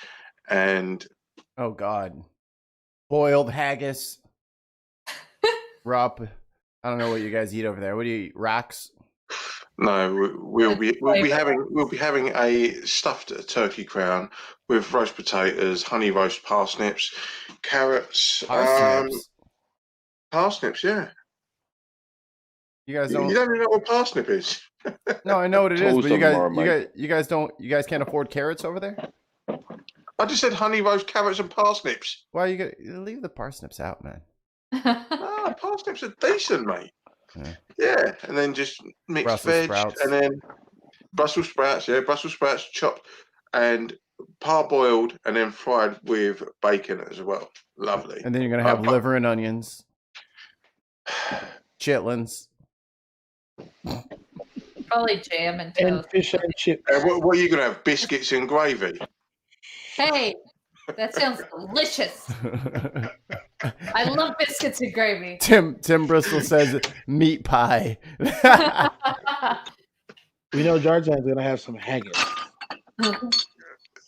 and oh god, boiled haggis. Rob, I don't know what you guys eat over there. What do you eat? Rocks? No, we'll be having a stuffed turkey crown with roast potatoes, honey roast parsnips, carrots, parsnips. Yeah, You guys you don't. don't even know what parsnip is. No, I know what it is, but Toast them more, Mike. you guys don't. You guys can't afford carrots over there. I just said honey roast carrots and parsnips. Why you leave the parsnips out, man? Ah, parsnips are decent, mate. Yeah. Yeah, and then just mixed Brussels veg, sprouts. and then Brussels sprouts. Yeah, Brussels sprouts chopped and parboiled, and then fried with bacon as well. Lovely. And then you're gonna have liver and onions, chitlins. Probably jam and And toast. fish and chips. What are you gonna have? Biscuits and gravy? Hey, that sounds delicious. I love biscuits and gravy. Tim Bristol says meat pie. We know Jarjan's gonna have some haggis.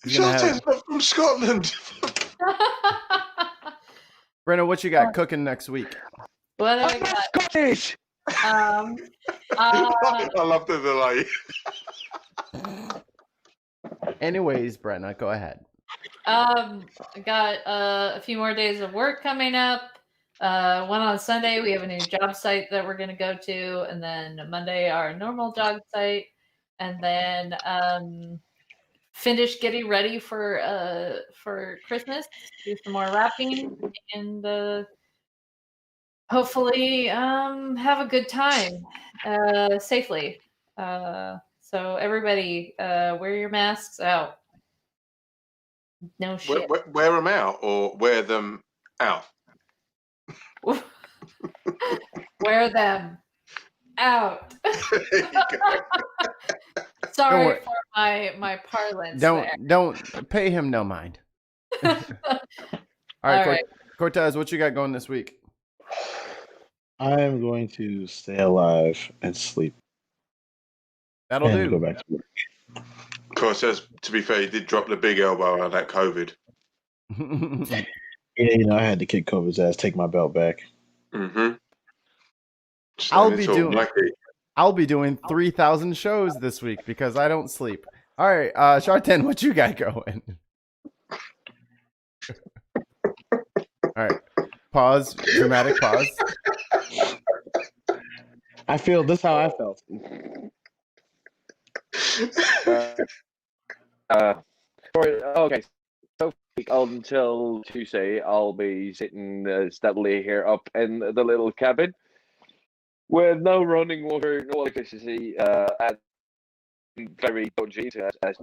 Shelton's not from Scotland. Brenna, what you got cooking next week? What do I got? Scottish. I love the delay. Anyways, Brenna, go ahead. I got a few more days of work coming up. One on Sunday, we have a new job site that we're going to go to, and then Monday our normal job site, and then finish getting ready for Christmas. Do some more wrapping, and hopefully have a good time safely. So everybody, wear your masks out. No shit. Wear them out or wear them out. Wear them out. There you go. Sorry for my parlance. Don't pay him no mind. All right, Cortez, what you got going this week? I am going to stay alive and sleep. That'll and do. Go back to work. Of course, to be fair, he did drop the big elbow on that COVID. Yeah, I had to kick COVID's ass, take my belt back. Mm-hmm. I'll be doing 3,000 shows this week because I don't sleep. All right, Shartan, what you got going? All right, pause. Dramatic pause. I feel this how I felt. Okay. So until Tuesday, I'll be sitting steadily here up in the little cabin with no running water, no electricity, and very dodgy, as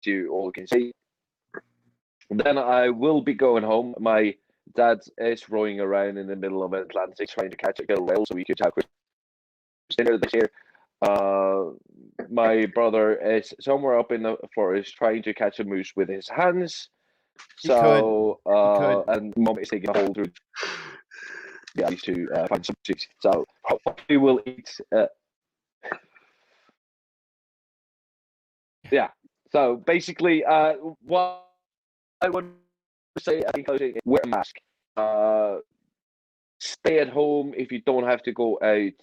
you all can see. Then I will be going home. My dad is rowing around in the middle of Atlantic trying to catch a killer whale so we could have Christmas dinner this year. My brother is somewhere up in the forest trying to catch a moose with his hands. So, and Mom is taking a hold through the ice to find some cheese. So, hopefully we'll eat. Yeah. So, basically, what I would say, I think, wear a mask. Stay at home if you don't have to go out.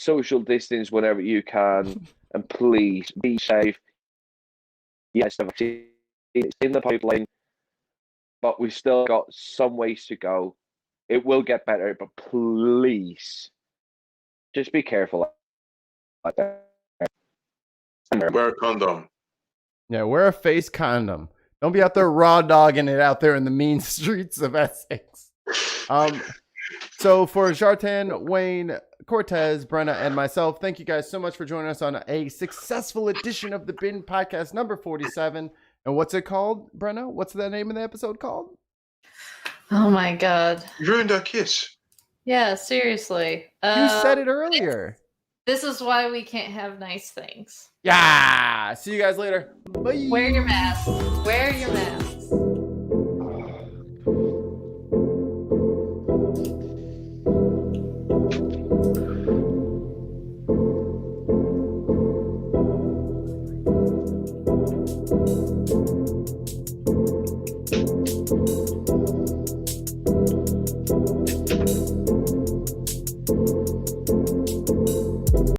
Social distance whenever you can, and please be safe. Yes, the vaccine is in the pipeline, but we've still got some ways to go. It will get better, but please, just be careful out there. Wear a condom. Yeah, wear a face condom. Don't be out there raw dogging it out there in the mean streets of Essex. So for Shartan, Wayne, Cortez, Brenna, and myself, thank you guys so much for joining us on a successful edition of the Bin Podcast number 47. And what's it called, Brenna? What's the name of the episode called? Oh my god. You ruined our kiss. Yeah, seriously. You said it earlier. This is why we can't have nice things. Yeah. See you guys later. Bye. Wear your mask. Wear your masks. Thank you.